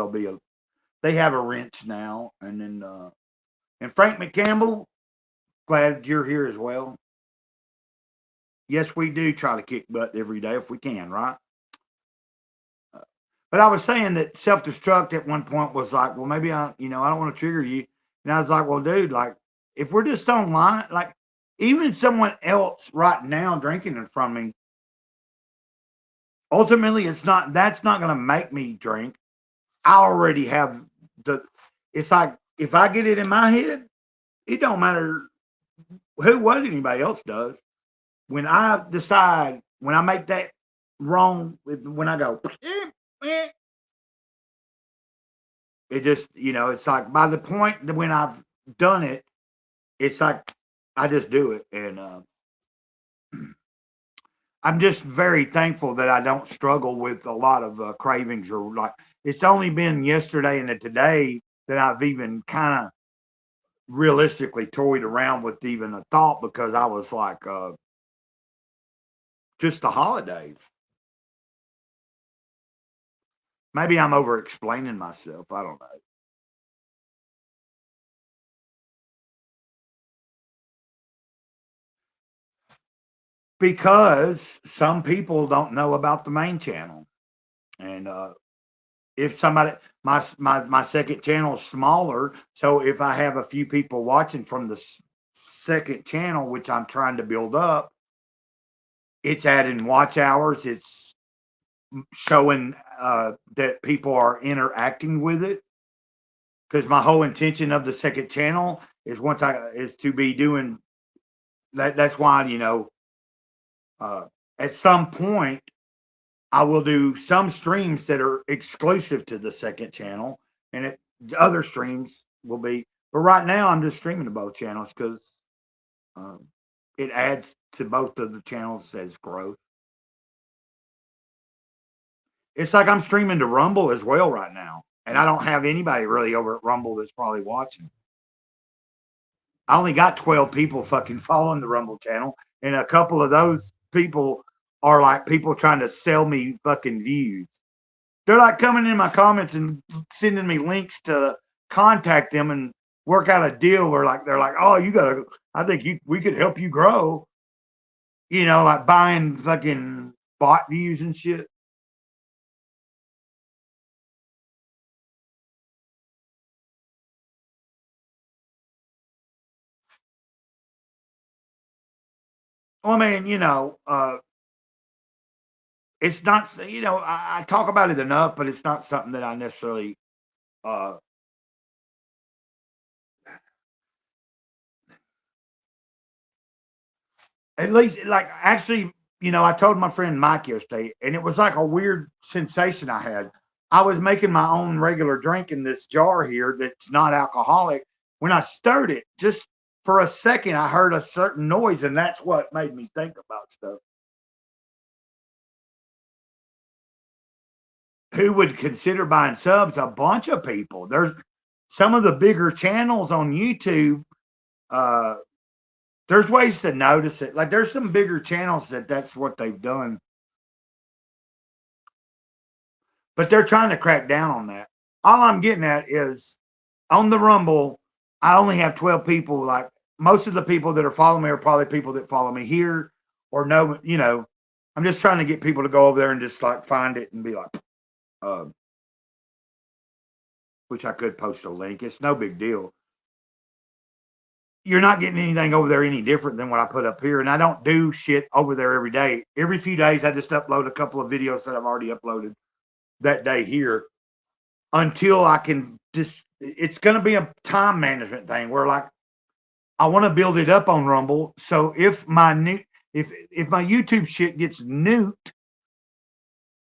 they have a wrench now. And then and Frank McCampbell, glad you're here as well. Yes, we do try to kick butt every day if we can, right? But I was saying that Self Destruct at one point was like, well, maybe I don't want to trigger you. And I was like, well, dude, like, if we're just online, like, even someone else right now drinking it from me, ultimately, that's not going to make me drink. I already have it's like, if I get it in my head, it don't matter what anybody else does. when I decide, when I make that wrong, when I go, it just, it's like by the point that when I've done it, it's like I just do it. And I'm just very thankful that I don't struggle with a lot of cravings, or like it's only been yesterday and today that I've even kind of realistically toyed around with even a thought, because I was like, just the holidays. Maybe I'm over explaining myself. I don't know. Because some people don't know about the main channel. And if somebody, my second channel is smaller, so if I have a few people watching from the second channel, which I'm trying to build up, it's adding watch hours. It's showing that people are interacting with it. Because my whole intention of the second channel is is to be doing that. That's why, at some point I will do some streams that are exclusive to the second channel, and the other streams will be. But right now, I'm just streaming to both channels because um, it adds to both of the channels as growth. It's like I'm streaming to Rumble as well right now, and I don't have anybody really over at Rumble that's probably watching. I only got 12 people fucking following the Rumble channel, and a couple of those people are like people trying to sell me fucking views. They're like coming in my comments and sending me links to contact them and work out a deal where like they're like, oh, I think we could help you grow. Like buying fucking bot views and shit. Well, I mean, it's not, I talk about it enough, but it's not something that I necessarily, uh, at least like actually, I told my friend Mike yesterday, and it was like a weird sensation I had. I was making my own regular drink in this jar here that's not alcoholic. When I stirred it, just for a second, I heard a certain noise, and that's what made me think about stuff. Who would consider buying subs? A bunch of people. There's some of the bigger channels on YouTube. Uh, there's ways to notice it. Like there's some bigger channels that's what they've done, but they're trying to crack down on that. All I'm getting at is on the Rumble, I only have 12 people. Like most of the people that are following me are probably people that follow me here or know, I'm just trying to get people to go over there and just like find it and be like, uh, which I could post a link. It's no big deal. You're not getting anything over there any different than what I put up here. And I don't do shit over there every day. Every few days, I just upload a couple of videos that I've already uploaded that day here until I can just, it's going to be a time management thing where like, I want to build it up on Rumble. So if if my YouTube shit gets nuked,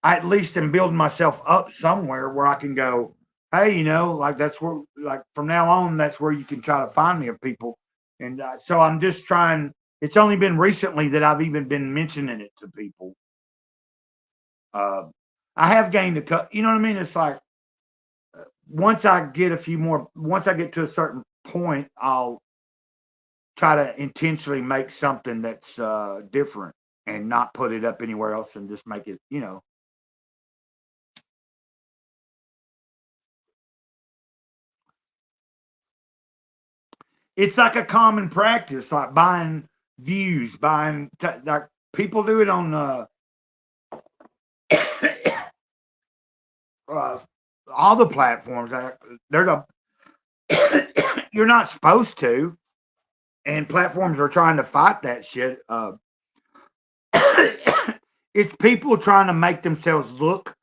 I at least am building myself up somewhere where I can go, hey, like that's where, like from now on, that's where you can try to find me of people. And so I'm just trying. It's only been recently that I've even been mentioning it to people. Uh, I have gained a cut. You know what I mean? It's like once I get once I get to a certain point, I'll try to intentionally make something that's different and not put it up anywhere else and just make it. It's like a common practice, like buying views, like people do it on uh, all the platforms. They're you're not supposed to, and platforms are trying to fight that shit. It's people trying to make themselves look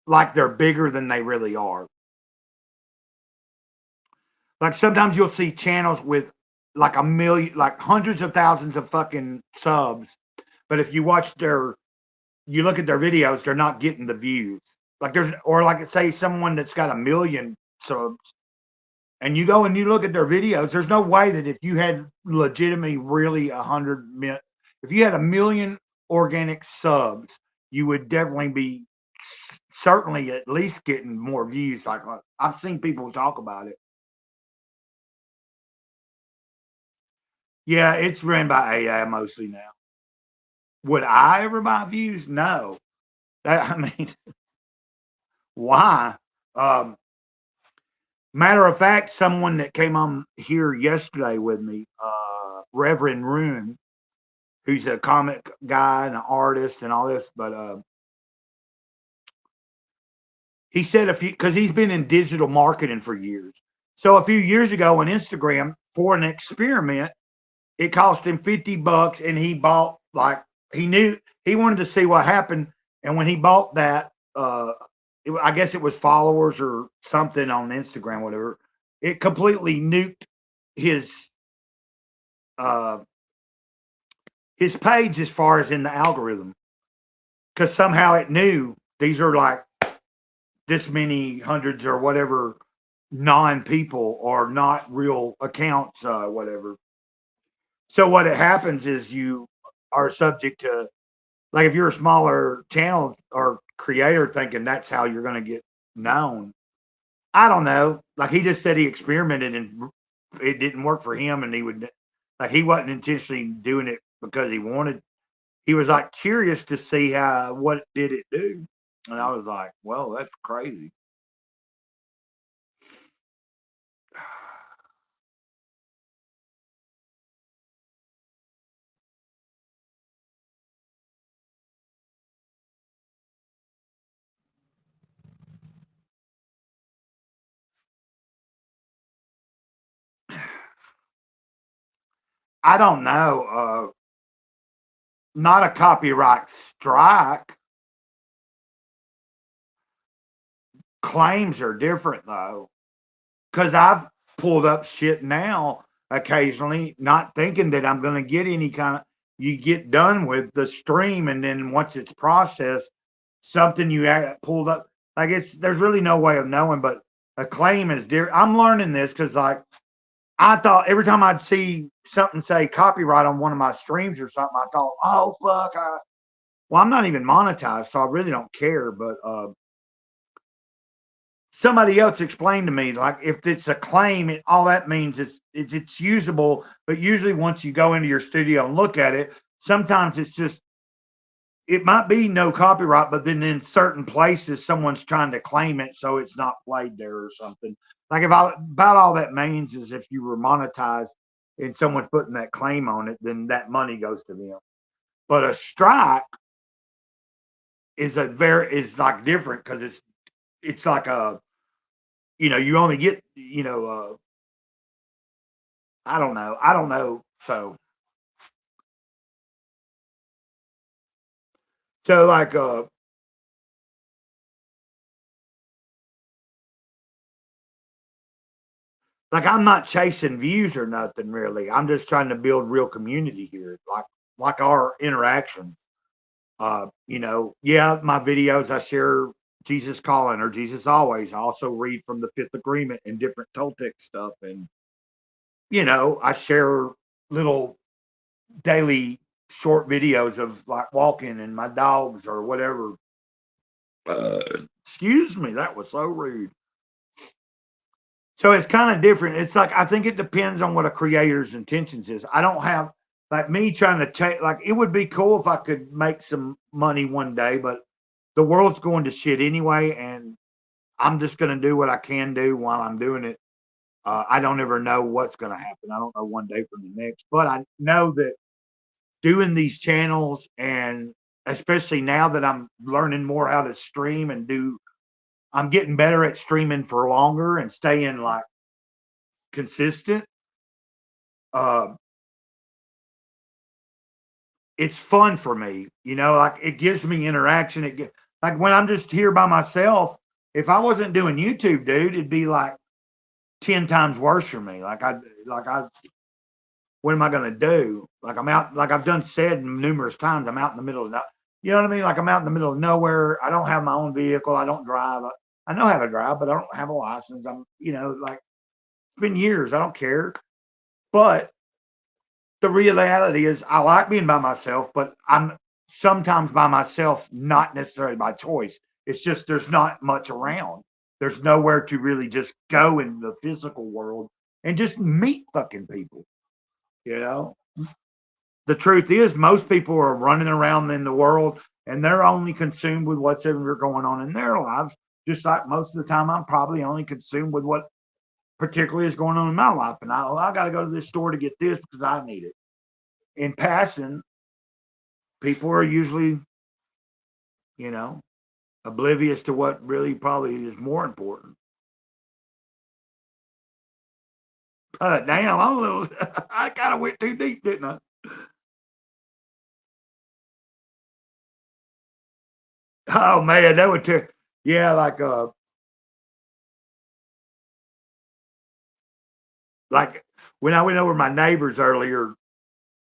like they're bigger than they really are. Like sometimes you'll see channels with like a million, like hundreds of thousands of fucking subs. But if you watch you look at their videos, they're not getting the views. Like or like say someone that's got 1 million subs, and you go and you look at their videos, there's no way that if you had legitimately really 100 million, if you had 1 million organic subs, you would definitely be certainly at least getting more views. Like I've seen people talk about it. Yeah, it's ran by AI mostly now. Would I ever buy views? No. I mean, why? Um, Matter of fact, someone that came on here yesterday with me, Reverend Rune, who's a comic guy and an artist and all this, but he said because he's been in digital marketing for years. So a few years ago on Instagram, for an experiment, it cost him $50, and he bought he knew he wanted to see what happened, and when he bought that, I guess it was followers or something on Instagram, whatever. It completely nuked his page as far as in the algorithm, because somehow it knew these are like this many hundreds or whatever non-people or not real accounts, whatever. So what it happens is you are subject to, like, if you're a smaller channel or creator thinking that's how you're going to get known. I don't know. Like he just said he experimented and it didn't work for him, and he wasn't intentionally doing it because he wanted. He was like curious to see what did it do, and I was like, well, that's crazy. I don't know. Not a copyright strike. Claims are different though, because I've pulled up shit now occasionally, not thinking that I'm going to get any kind of. You get done with the stream, and then once it's processed, something you pulled up, like there's really no way of knowing. But a claim is different. I'm learning this because like I thought every time I'd see something say copyright on one of my streams or something, I thought, oh fuck, well, I'm not even monetized, so I really don't care. But somebody else explained to me, like, if it's a claim, all that means is it's usable. But usually, once you go into your studio and look at it, sometimes it's just it might be no copyright, but then in certain places, someone's trying to claim it, so it's not played there or something. Like about all that means is if you were monetized and someone's putting that claim on it, then that money goes to them. But a strike is like different because it's like you only get I don't know. So like I'm not chasing views or nothing really. I'm just trying to build real community here, like our interactions. Yeah, my videos I share Jesus calling or Jesus always. I also read from the Fifth Agreement and different Toltec stuff, and I share little daily short videos of like walking and my dogs or whatever. Excuse me, that was so rude. So it's kind of different. It's like I think it depends on what a creator's intentions is. I don't have like me trying to take like it would be cool if I could make some money one day, but the world's going to shit anyway, and I'm just going to do what I can do while I'm doing it. I don't ever know what's going to happen. I don't know one day from the next, but I know that doing these channels, and especially now that I'm learning more how to stream and I'm getting better at streaming for longer and staying like consistent. It's fun for me, like it gives me interaction. Like when I'm just here by myself, if I wasn't doing YouTube, dude, it'd be like 10 times worse for me. Like I what am I going to do? Like I'm out, like I've done said numerous times, I'm out in the middle of you know what I mean? Like I'm out in the middle of nowhere. I don't have my own vehicle. I don't drive. I know how to drive, but I don't have a license. I'm, like it's been years. I don't care. But the reality is I like being by myself, but I'm sometimes by myself, not necessarily by choice. It's just there's not much around. There's nowhere to really just go in the physical world and just meet fucking people, you know? The truth is most people are running around in the world and they're only consumed with what's ever going on in their lives. Just like most of the time, I'm probably only consumed with what particularly is going on in my life. And I got to go to this store to get this because I need it. In passing, people are usually, you know, oblivious to what really probably is more important. Damn, I'm a little, I kind of went too deep, didn't I? Oh man, that would tear. Yeah, like when I went over my neighbor's earlier,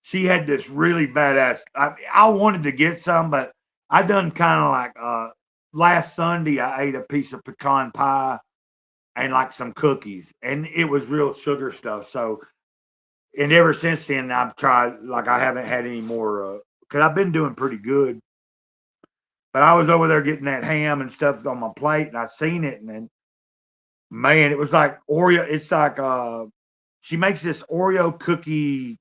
she had this really badass. I wanted to get some, but I done kind of like last Sunday I ate a piece of pecan pie and like some cookies, and it was real sugar stuff. So, and ever since then I've tried like I haven't had any more because I've been doing pretty good. But I was over there getting that ham and stuff on my plate, and I seen it, and then man, it was like Oreo. It's like she makes this Oreo cookie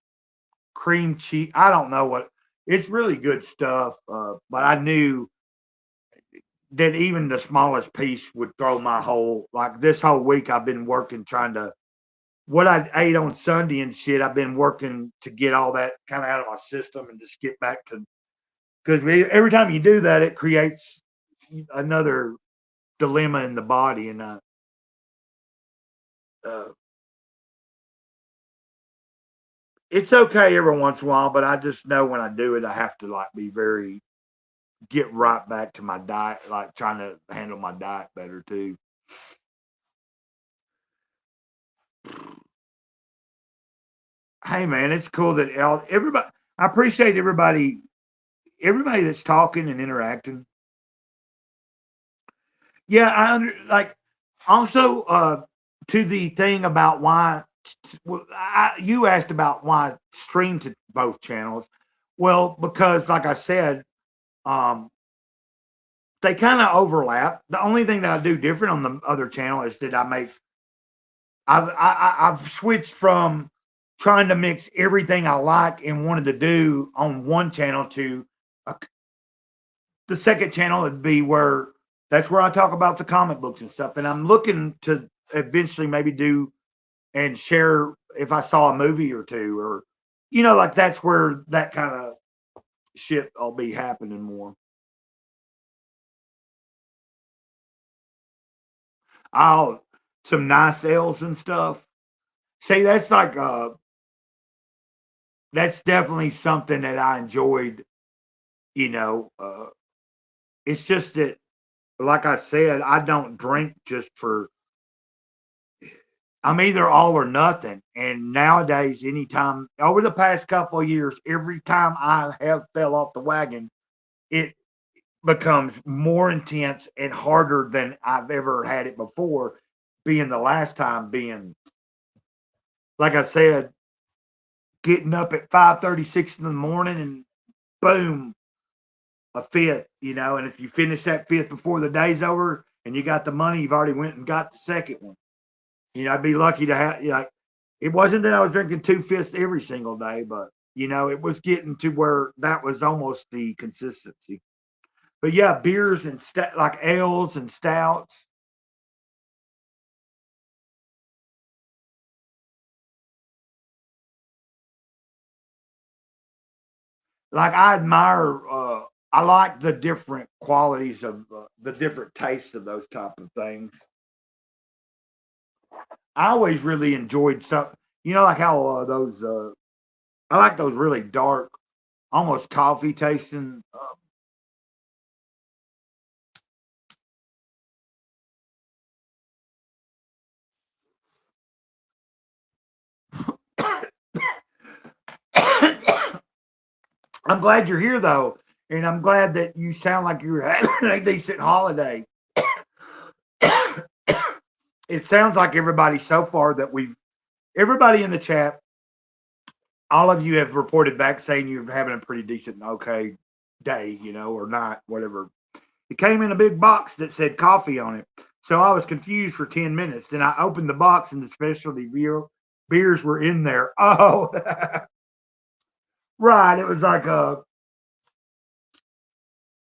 cream cheese. I don't know what. It's really good stuff, but I knew that even the smallest piece would throw my whole like this whole week. I've been working trying to what I ate on Sunday and shit. I've been working to get all that kind of out of my system and just get back to because every time you do that, it creates another dilemma in the body, and uh, it's okay every once in a while. But I just know when I do it, I have to like be very get right back to my diet, like trying to handle my diet better too. Hey man, it's cool that everybody. I appreciate everybody that's talking and interacting. Yeah, like also to the thing about why you asked about why stream to both channels. Well, because like I said, um, they kind of overlap. The only thing that I do different on the other channel is that I've switched from trying to mix everything I like and wanted to do on one channel to a, the second channel would be where that's where I talk about the comic books and stuff. And I'm looking to eventually maybe do and share if I saw a movie or two or like that's where that kind of shit will be happening more. I'll some nice ales and stuff. See, that's definitely something that I enjoyed, you know. It's just that like I said, I don't drink just for I'm either all or nothing. And nowadays, anytime over the past couple of years, every time I have fell off the wagon, it becomes more intense and harder than I've ever had it before. Being the last time being, like I said, getting up at 5:36 in the morning and boom, a fifth, and if you finish that fifth before the day's over and you got the money, you've already went and got the second one. I'd be lucky to have, like, it wasn't that I was drinking two fifths every single day, but, it was getting to where that was almost the consistency. But yeah, beers and like ales and stouts. Like I like the different qualities of the different tastes of those type of things. I always really enjoyed some, like how I like those really dark, almost coffee tasting. I'm glad you're here though, and I'm glad that you sound like you're having a decent holiday. It sounds like everybody so far that everybody in the chat, all of you have reported back saying you're having a pretty decent, okay day, or not, whatever. It came in a big box that said coffee on it. So I was confused for 10 minutes. Then I opened the box and the specialty beers were in there. Oh, right. It was like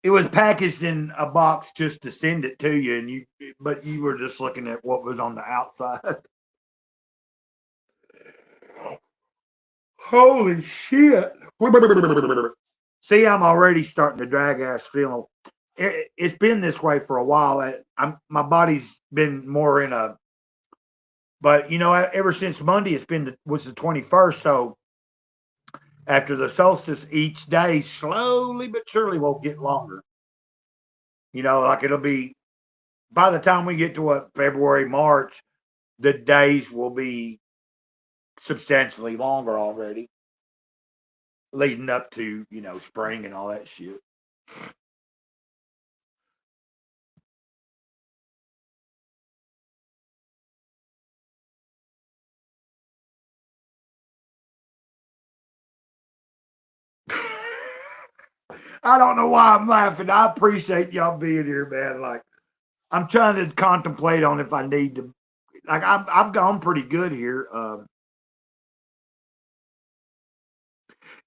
it was packaged in a box just to send it to you, but you were just looking at what was on the outside. Holy shit. See, I'm already starting to drag ass feeling. It's been this way for a while. My body's been more in a, but ever since Monday, was the 21st. So after the solstice, each day slowly but surely will get longer. Like it'll be, by the time we get to February, March, the days will be substantially longer already, leading up to, spring and all that shit. I don't know why I'm laughing. I appreciate y'all being here, man. Like, I'm trying to contemplate on if I need to. Like, I've gone pretty good here.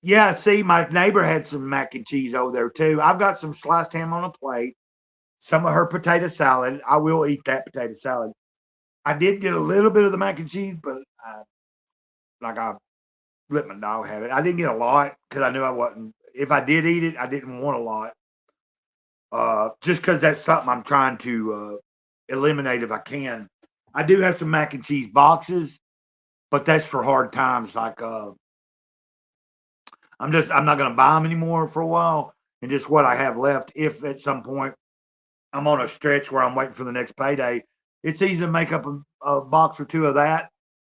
Yeah, see, my neighbor had some mac and cheese over there too. I've got some sliced ham on a plate. Some of her potato salad. I will eat that potato salad. I did get a little bit of the mac and cheese, but I let my dog have it. I didn't get a lot because I knew I wasn't. If I did eat it, I didn't want a lot. Just because that's something I'm trying to eliminate if I can. I do have some mac and cheese boxes, but that's for hard times. Like I'm not going to buy them anymore for a while, and just what I have left. If at some point I'm on a stretch where I'm waiting for the next payday, it's easy to make up a box or two of that.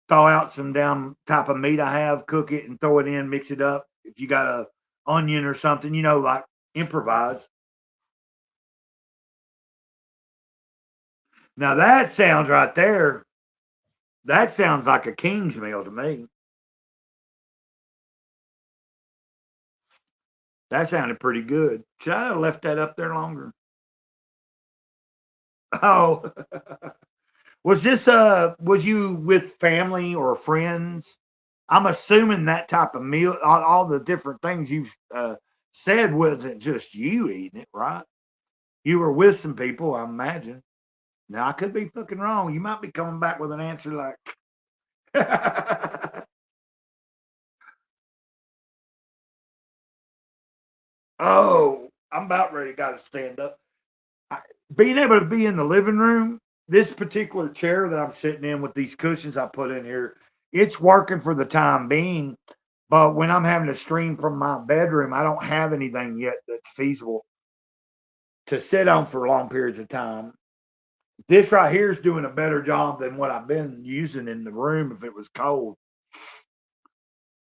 Thaw out some damn type of meat I have, cook it, and throw it in, mix it up. If you got a onion or something, like improvise. Now that sounds right there. That sounds like a king's meal to me. That sounded pretty good. Should I have left that up there longer? Oh, was you with family or friends? I'm assuming that type of meal, all the different things you've said wasn't just you eating it, right? You were with some people, I imagine. Now I could be fucking wrong. You might be coming back with an answer like oh, I'm about ready. Got to stand up. Being able to be in the living room, this particular chair that I'm sitting in with these cushions I put in here, it's working for the time being. But when I'm having to stream from my bedroom, I don't have anything yet that's feasible to sit on for long periods of time. This right here is doing a better job than what I've been using in the room if it was cold.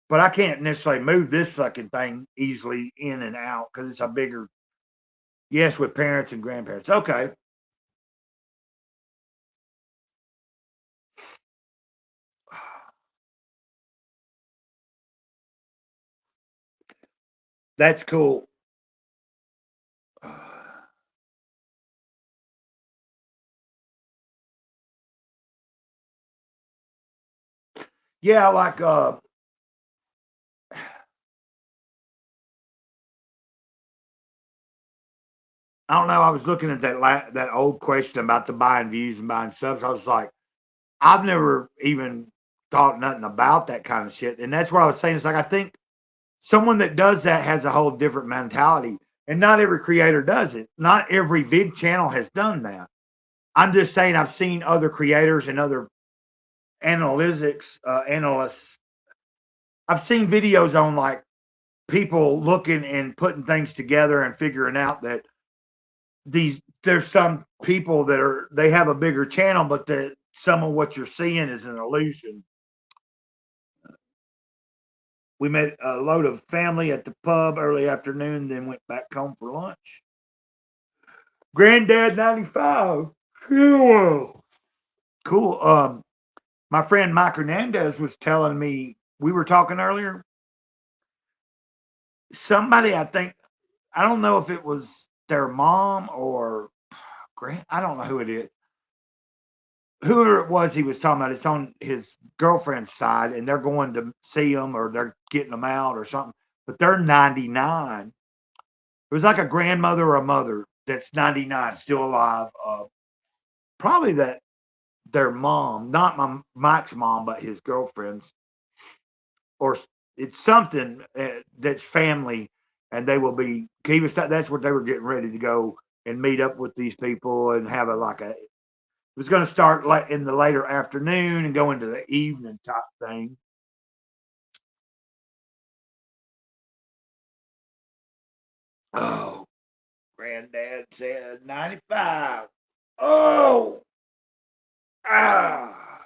But I can't necessarily move this fucking thing easily in and out because it's a bigger, yes, with parents and grandparents. Okay. That's cool. Yeah, like I don't know. I was looking at that old question about the buying views and buying subs. I was like, I've never even thought nothing about that kind of shit. And that's what I was saying. It's like I think someone that does that has a whole different mentality. And not every creator does it. Not every big channel has done that. I'm just saying I've seen other creators and other analytics analysts. I've seen videos on like people looking and putting things together and figuring out that there's some people they have a bigger channel, but that some of what you're seeing is an illusion. We met a load of family at the pub early afternoon, then went back home for lunch. Granddad 95. Cool. Cool. My friend Mike Hernandez was telling me, we were talking earlier. Somebody, I think, I don't know if it was their mom or I don't know who it is. Whoever it was he was talking about, it's on his girlfriend's side, and they're going to see them or they're getting them out or something. But they're 99. It was like a grandmother or a mother that's 99, still alive. Probably that their mom, not Mike's mom, but his girlfriend's, or it's something that's family, and they will be. He was that's what they were getting ready to go and meet up with these people and have it was going to start in the later afternoon and go into the evening type thing. Oh, Granddad said 95. Oh, ah.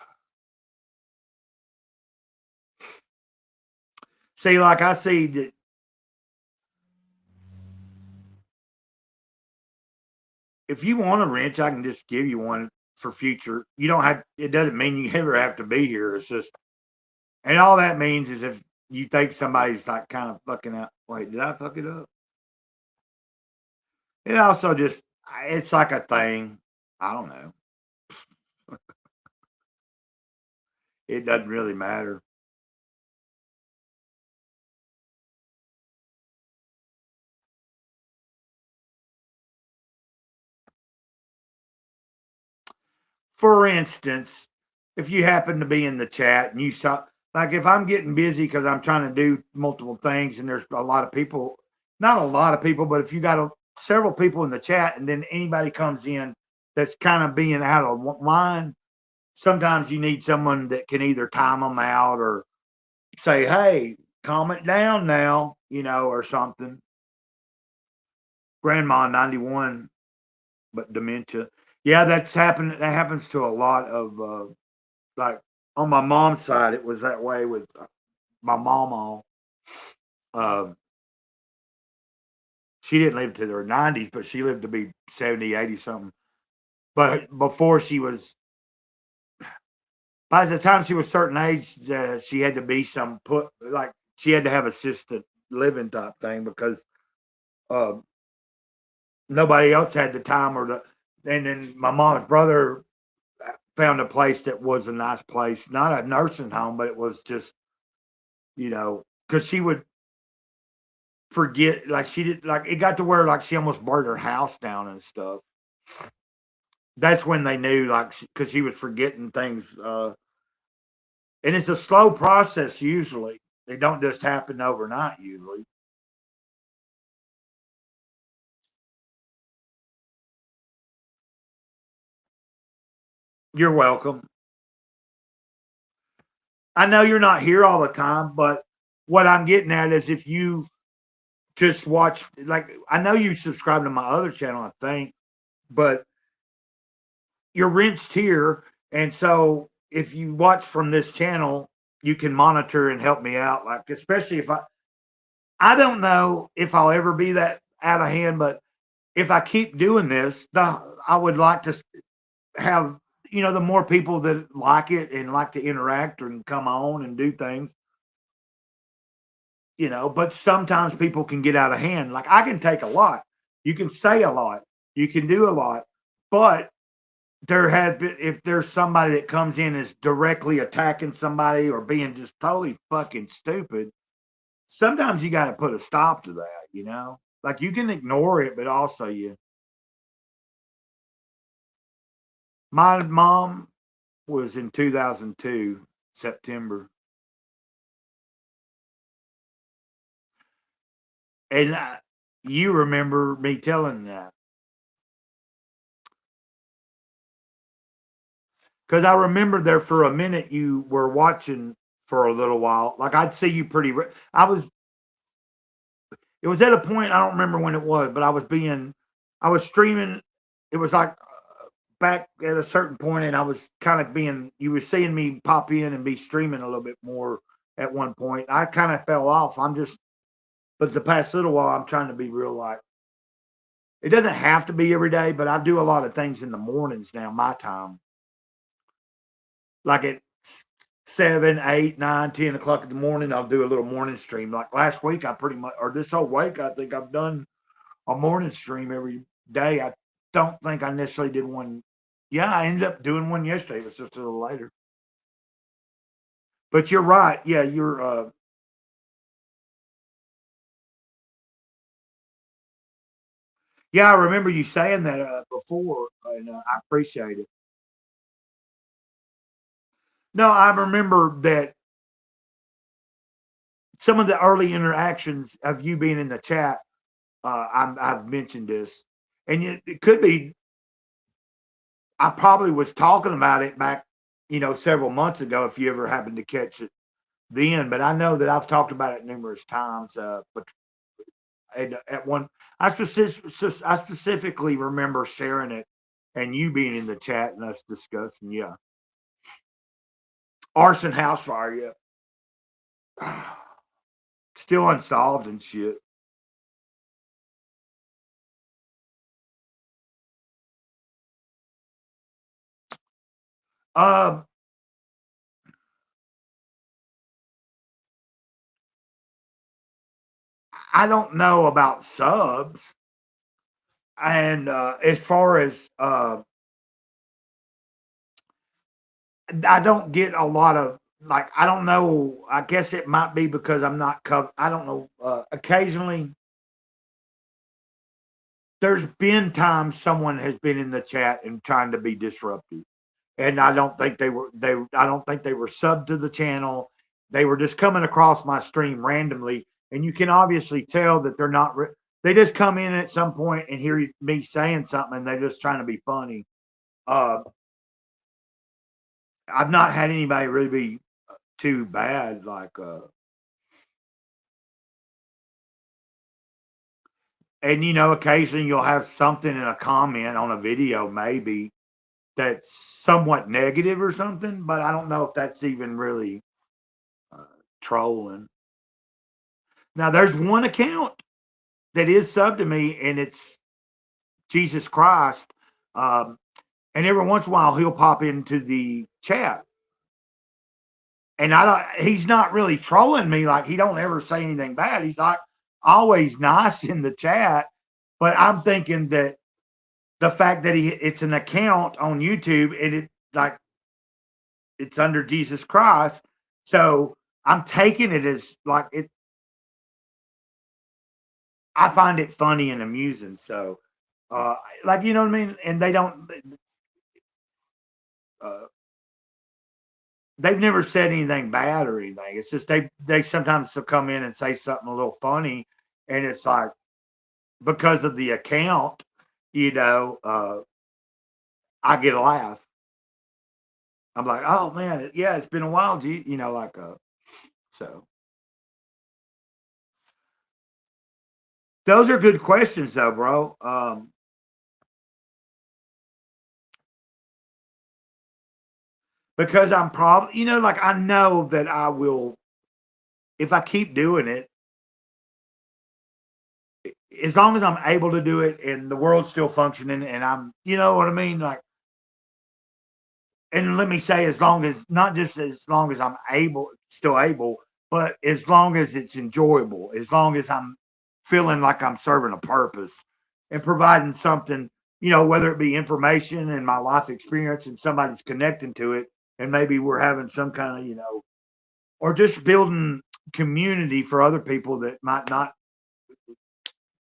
See, like I see that. If you want a wrench, I can just give you one for future. You don't have. It doesn't mean you ever have to be here. It's just, and all that means is if you think somebody's like kind of fucking up. Wait, did I fuck it up? It also just, it's like a thing. I don't know. It doesn't really matter. For instance, if you happen to be in the chat and you saw, like if I'm getting busy because I'm trying to do multiple things and there's a lot of people, not a lot of people, but if you got several people in the chat and then anybody comes in that's kind of being out of line, sometimes you need someone that can either time them out or say, hey, calm it down now, or something. Grandma 91, but dementia. Yeah, that's happened. That happens to a lot of like on my mom's side. It was that way with my mama. She didn't live to her 90s, but she lived to be 70, 80 something. But before she was, by the time she was a certain age, she had to be like she had to have assisted living type thing because uh, nobody else had the time and then my mom's brother found a place that was a nice place, not a nursing home, but it was just, because she would forget, like she did, like it got to where like she almost burned her house down and stuff. That's when they knew, like, because she was forgetting things. And it's a slow process usually. They don't just happen overnight usually. You're welcome. I know you're not here all the time, but what I'm getting at is if you just watch, like, I know you subscribe to my other channel, I think, but you're rinsed here. And so if you watch from this channel, you can monitor and help me out. Like, especially if I don't know if I'll ever be that out of hand, but if I keep doing this, I would like to have, the more people that like it and like to interact and come on and do things, but sometimes people can get out of hand. Like I can take a lot, you can say a lot, you can do a lot, but there has been, if there's somebody that comes in is directly attacking somebody or being just totally fucking stupid, sometimes you got to put a stop to that, like you can ignore it, but also my mom was in 2002, September. And you remember me telling that. Because I remember there for a minute you were watching for a little while. Like I'd see you pretty. It was at a point, I don't remember when it was, but I was streaming. It was like back at a certain point, and I was kind of you were seeing me pop in and be streaming a little bit more at one point. I kind of fell off. But the past little while, I'm trying to be real like, it doesn't have to be every day, but I do a lot of things in the mornings now, my time. Like at 7, 8, 9, 10 o'clock in the morning, I'll do a little morning stream. Like last week, I pretty much, or this whole week, I think I've done a morning stream every day. I don't think I necessarily did one. Yeah, I ended up doing one yesterday. It was just a little later. But you're right. Yeah, yeah, I remember you saying that before, and I appreciate it. No, I remember that some of the early interactions of you being in the chat, I've mentioned this, and it could be I probably was talking about it back, several months ago. If you ever happened to catch it then, but I know that I've talked about it numerous times. But at one, I specifically remember sharing it, and you being in the chat and us discussing. Yeah, arson house fire. Yeah, still unsolved and shit. Um, I don't know about subs, and as far as I don't get a lot of like I don't know. I guess it might be because I'm not covered. I don't know. Occasionally, there's been times someone has been in the chat and trying to be disruptive, and I don't think they were. I don't think they were subbed to the channel. They were just coming across my stream randomly, and you can obviously tell that they're not. They just come in at some point and hear me saying something, and they're just trying to be funny. Uh, I've not had anybody really be too bad. Like, and occasionally you'll have something in a comment on a video, maybe that's somewhat negative or something, but I don't know if that's even really uh, trolling. Now, there's one account that is sub to me, and it's Jesus Christ. Um, and every once in a while, he'll pop into the chat, and I don't. He's not really trolling me. Like he don't ever say anything bad. He's like always nice in the chat. But I'm thinking that the fact that it's an account on YouTube and it like it's under Jesus Christ, so I'm taking it as like it. I find it funny and amusing. So, like you know what I mean. And they don't. Uh, they've never said anything bad or anything. It's just they sometimes will come in and say something a little funny, and it's like because of the account, I get a laugh. I'm like, oh man, yeah, it's been a while, like so. Those are good questions though, bro. Because I'm probably, like I know that I will if I keep doing it, as long as I'm able to do it and the world's still functioning and I'm, you know what I mean? Like, and let me say, as long as not just as long as I'm still able, but as long as it's enjoyable, as long as I'm feeling like I'm serving a purpose and providing something, whether it be information and my life experience and somebody's connecting to it, and maybe we're having some kind of, or just building community for other people that might not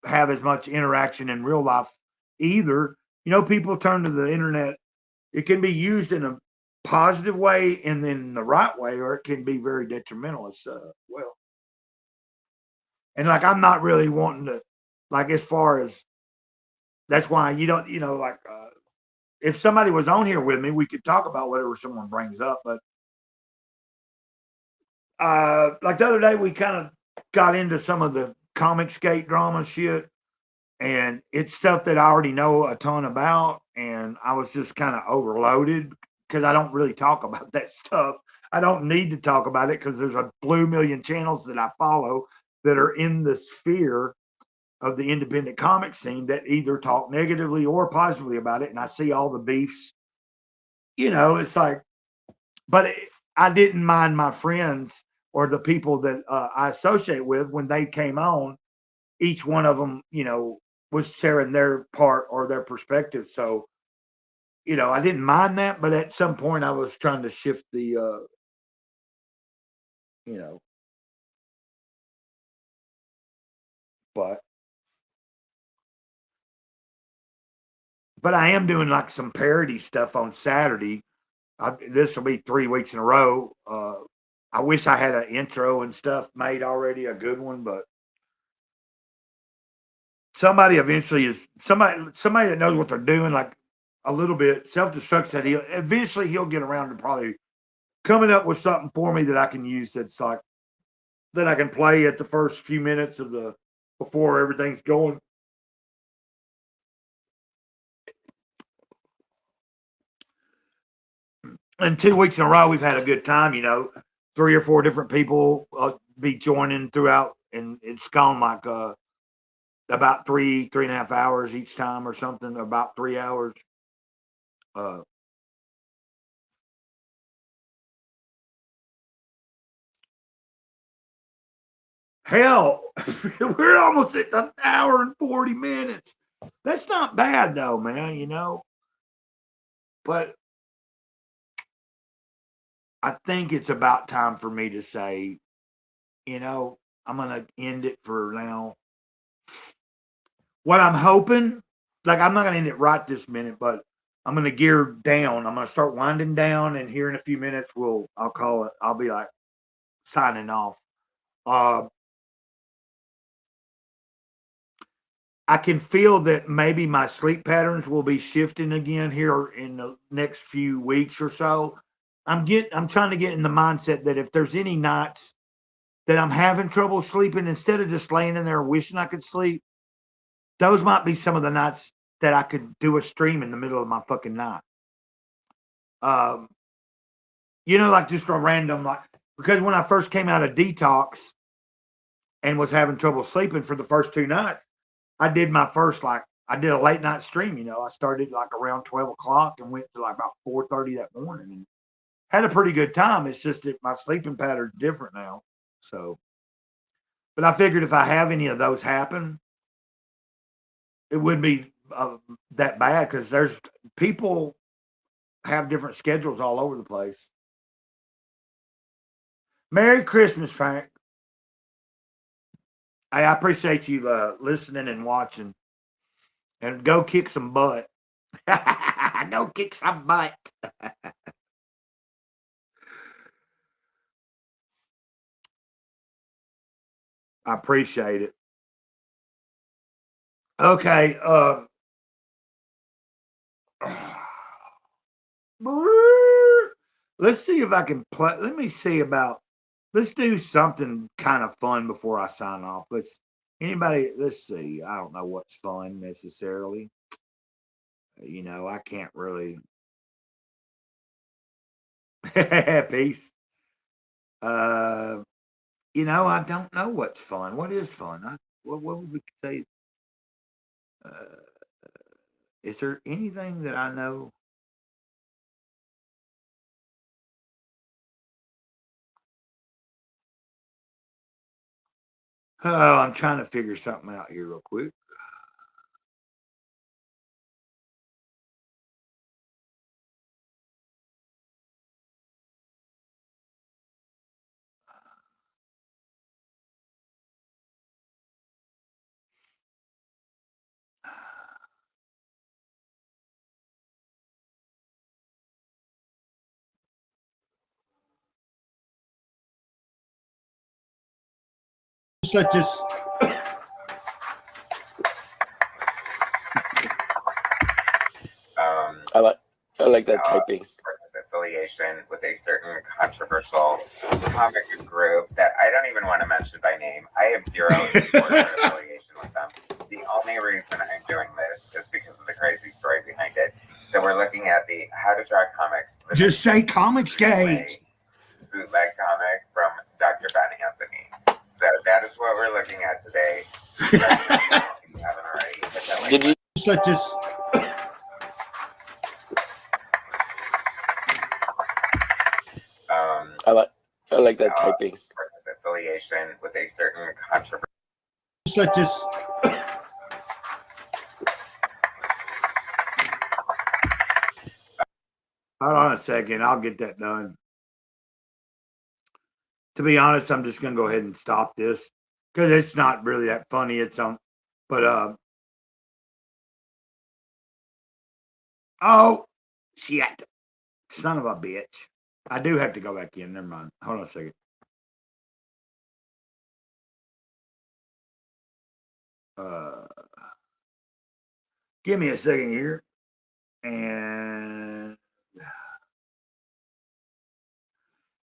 have as much interaction in real life either. People turn to the internet. It can be used in a positive way and then the right way, or it can be very detrimental as well. And like, I'm not really wanting to, like, as far as that's why you don't, like, if somebody was on here with me, we could talk about whatever someone brings up. But like the other day, we kind of got into some of the comic skate drama shit, and it's stuff that I already know a ton about, and I was just kind of overloaded because I don't really talk about that stuff. I don't need to talk about it because there's a blue million channels that I follow that are in the sphere of the independent comic scene that either talk negatively or positively about it. And I see all the beefs, it's like, but I didn't mind my friends or the people that I associate with when they came on. Each one of them, was sharing their part or their perspective. So, I didn't mind that, but at some point I was trying to shift the, but I am doing like some parody stuff on Saturday. This will be 3 weeks in a row. I wish I had an intro and stuff made already, a good one, but somebody eventually somebody that knows what they're doing, like a little bit. Self-destruct said he'll get around to probably coming up with something for me that I can use that's like that I can play at the first few minutes of before everything's going. And 2 weeks in a row, we've had a good time. 3 or 4 different people be joining throughout, and it's gone like about 3.5 hours each time or something, about 3 hours. Hell, we're almost at an hour and 40 minutes. That's not bad though, man, But I think it's about time for me to say, I'm going to end it for now. What I'm hoping, like, I'm not going to end it right this minute, but I'm going to gear down. I'm going to start winding down, and here in a few minutes, I'll call it. I'll be like signing off. I can feel that maybe my sleep patterns will be shifting again here in the next few weeks or so. I'm trying to get in the mindset that if there's any nights that I'm having trouble sleeping, instead of just laying in there wishing I could sleep, those might be some of the nights that I could do a stream in the middle of my fucking night. Like just a random, like, because when I first came out of detox and was having trouble sleeping for the first 2 nights, I did I did a late night stream. I started like around 12 o'clock and went to like about 4:30 that morning and had a pretty good time. It's just that my sleeping pattern's different now. So, but I figured if I have any of those happen, it wouldn't be that bad because there's people have different schedules all over the place. Merry Christmas, Frank. Hey, I appreciate you listening and watching. And go kick some butt. Go kick some butt. I appreciate it. Okay. Let's see if I can play. Let's do something kind of fun before I sign off. Let's see. I don't know what's fun necessarily. I can't really. Peace. I don't know what's fun. What is fun? What would we say? Is there anything that I know? Oh, I'm trying to figure something out here real quick. Like this. I like that typing. Affiliation with a certain controversial comic group that I don't even want to mention by name. I have zero support or affiliation with them. The only reason I'm doing this is because of the crazy story behind it. So we're looking at the How to Draw Comics. Just say Comics Gate. bootleg comic from Dr. Ben Anthony. So that is what we're looking at today. If you haven't already, hit that like Did you? Just like this. I like that typing. affiliation with a certain controversy. Just like this. Hold on a second. I'll get that done. To be honest, I'm just gonna go ahead and stop this because it's not really that funny. It's but oh shit, son of a bitch. I do have to go back in. Never mind. Hold on a second. Give me a second here, and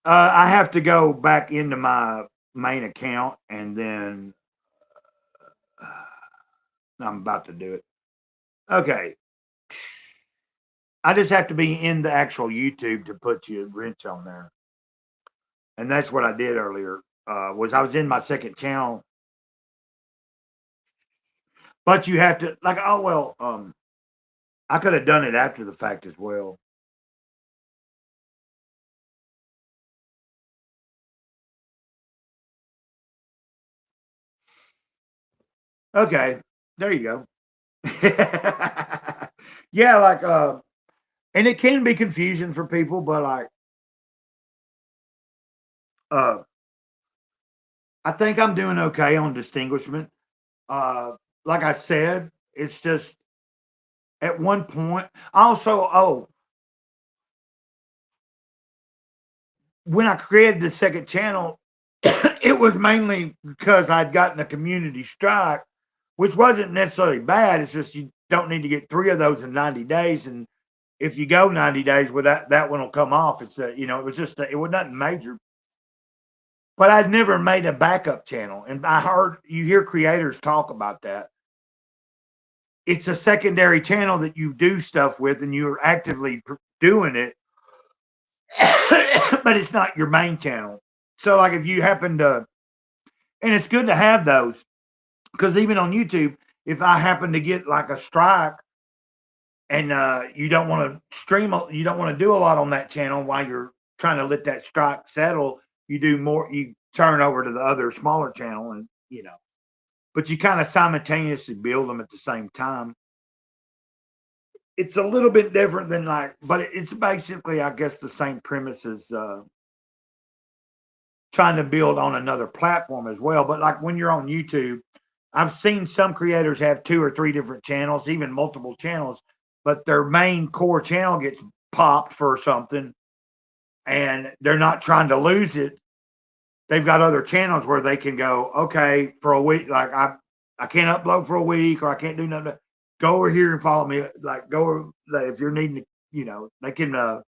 I have to go back into my main account, and then I'm about to do it. Okay. I just have to be in the actual YouTube to put your wrench on there. And that's what I did earlier. Was I was in my second channel. But you have to like, oh well, I could have done it after the fact as well. Okay, there you go. Yeah, like and it can be confusing for people, but like I think I'm doing okay on distinguishment. Like I said, it's just at one point. Also, when I created the second channel, it was mainly because I'd gotten a community strike, which wasn't necessarily bad. It's just you don't need to get 3 of those in 90 days. And if you go 90 days with that one will come off. It's it was just, it was nothing major. But I'd never made a backup channel. And you hear creators talk about that. It's a secondary channel that you do stuff with and you're actively doing it, but it's not your main channel. So like if you happen to, and it's good to have those, because even on YouTube, if I happen to get like a strike and you don't want to stream, you don't want to do a lot on that channel while you're trying to let that strike settle, you do more, you turn over to the other smaller channel and, but you kind of simultaneously build them at the same time. It's a little bit different than but it's basically, I guess, the same premise as trying to build on another platform as well. But like when you're on YouTube, I've seen some creators have 2 or 3 different channels, even multiple channels, but their main core channel gets popped for something and they're not trying to lose it. They've got other channels where they can go, okay, for a week, like I can't upload for a week or I can't do nothing. Go over here and follow me. Like if you're needing to, they can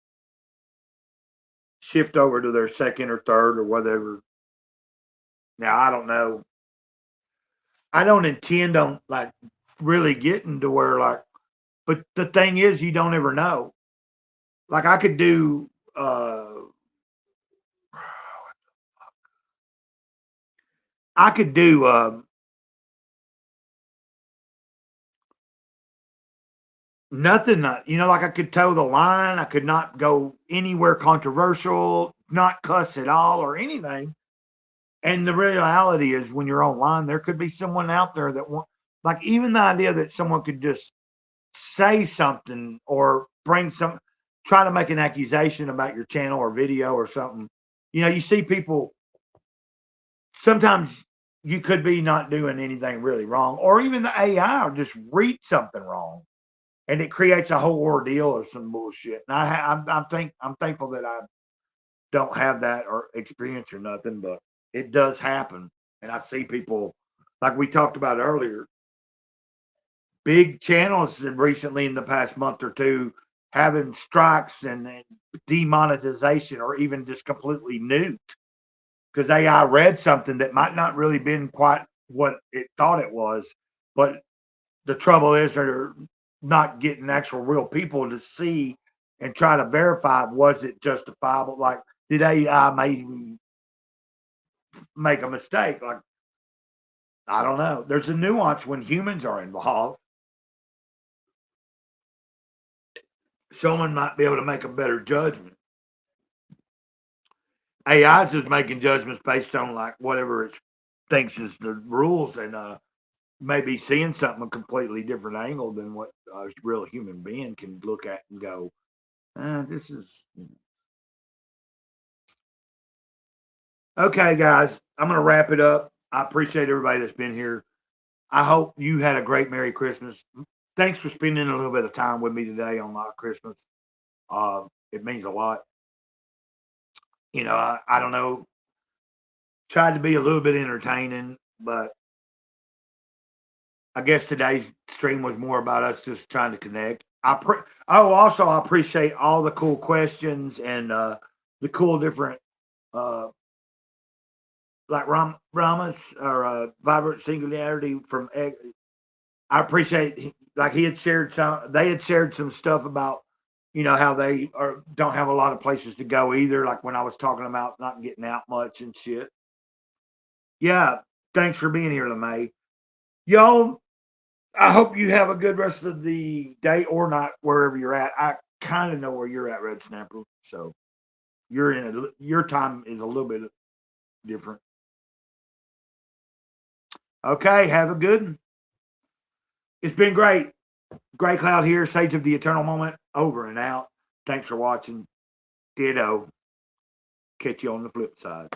shift over to their second or third or whatever. Now, I don't know. I don't intend on like really getting to where but the thing is, you don't ever know. Like I could do, nothing, like I could toe the line. I could not go anywhere controversial, not cuss at all or anything. And the reality is when you're online, there could be someone out there that like even the idea that someone could just say something or try to make an accusation about your channel or video or something. You see people, sometimes you could be not doing anything really wrong, or even the AI or just read something wrong. And it creates a whole ordeal of some bullshit. And I'm thankful that I don't have that or experience or nothing, but it does happen. And I see people, like we talked about earlier, big channels recently in the past month or two having strikes and demonetization or even just completely nuked because AI read something that might not really been quite what it thought it was. But the trouble is they're not getting actual real people to see and try to verify, was it justifiable? Like Did AI may make a mistake? Like, I don't know. There's a nuance when humans are involved. Someone might be able to make a better judgment. AI is just making judgments based on like whatever it thinks is the rules, and maybe seeing something a completely different angle than what a real human being can look at and go, this is okay, guys. I'm going to wrap it up. I appreciate everybody that's been here. I hope you had a great Merry Christmas. Thanks for spending a little bit of time with me today on my Christmas. It means a lot. You know, I don't know. Tried to be a little bit entertaining, but I guess today's stream was more about us just trying to connect. Also, I appreciate all the cool questions and the cool different like Ramos or Vibrant Singularity from Egg. I appreciate like he had shared they had shared some stuff about, you know, how they don't have a lot of places to go either. Like when I was talking about not getting out much and shit. Yeah. Thanks for being here, LeMay. Y'all, I hope you have a good rest of the day or night wherever you're at. I kind of know where you're at, Red Snapper. So your time is a little bit different. Okay, have a good one. It's been great. Gray Cloud here, Sage of the Eternal Moment, over and out. Thanks for watching. Ditto. Catch you on the flip side.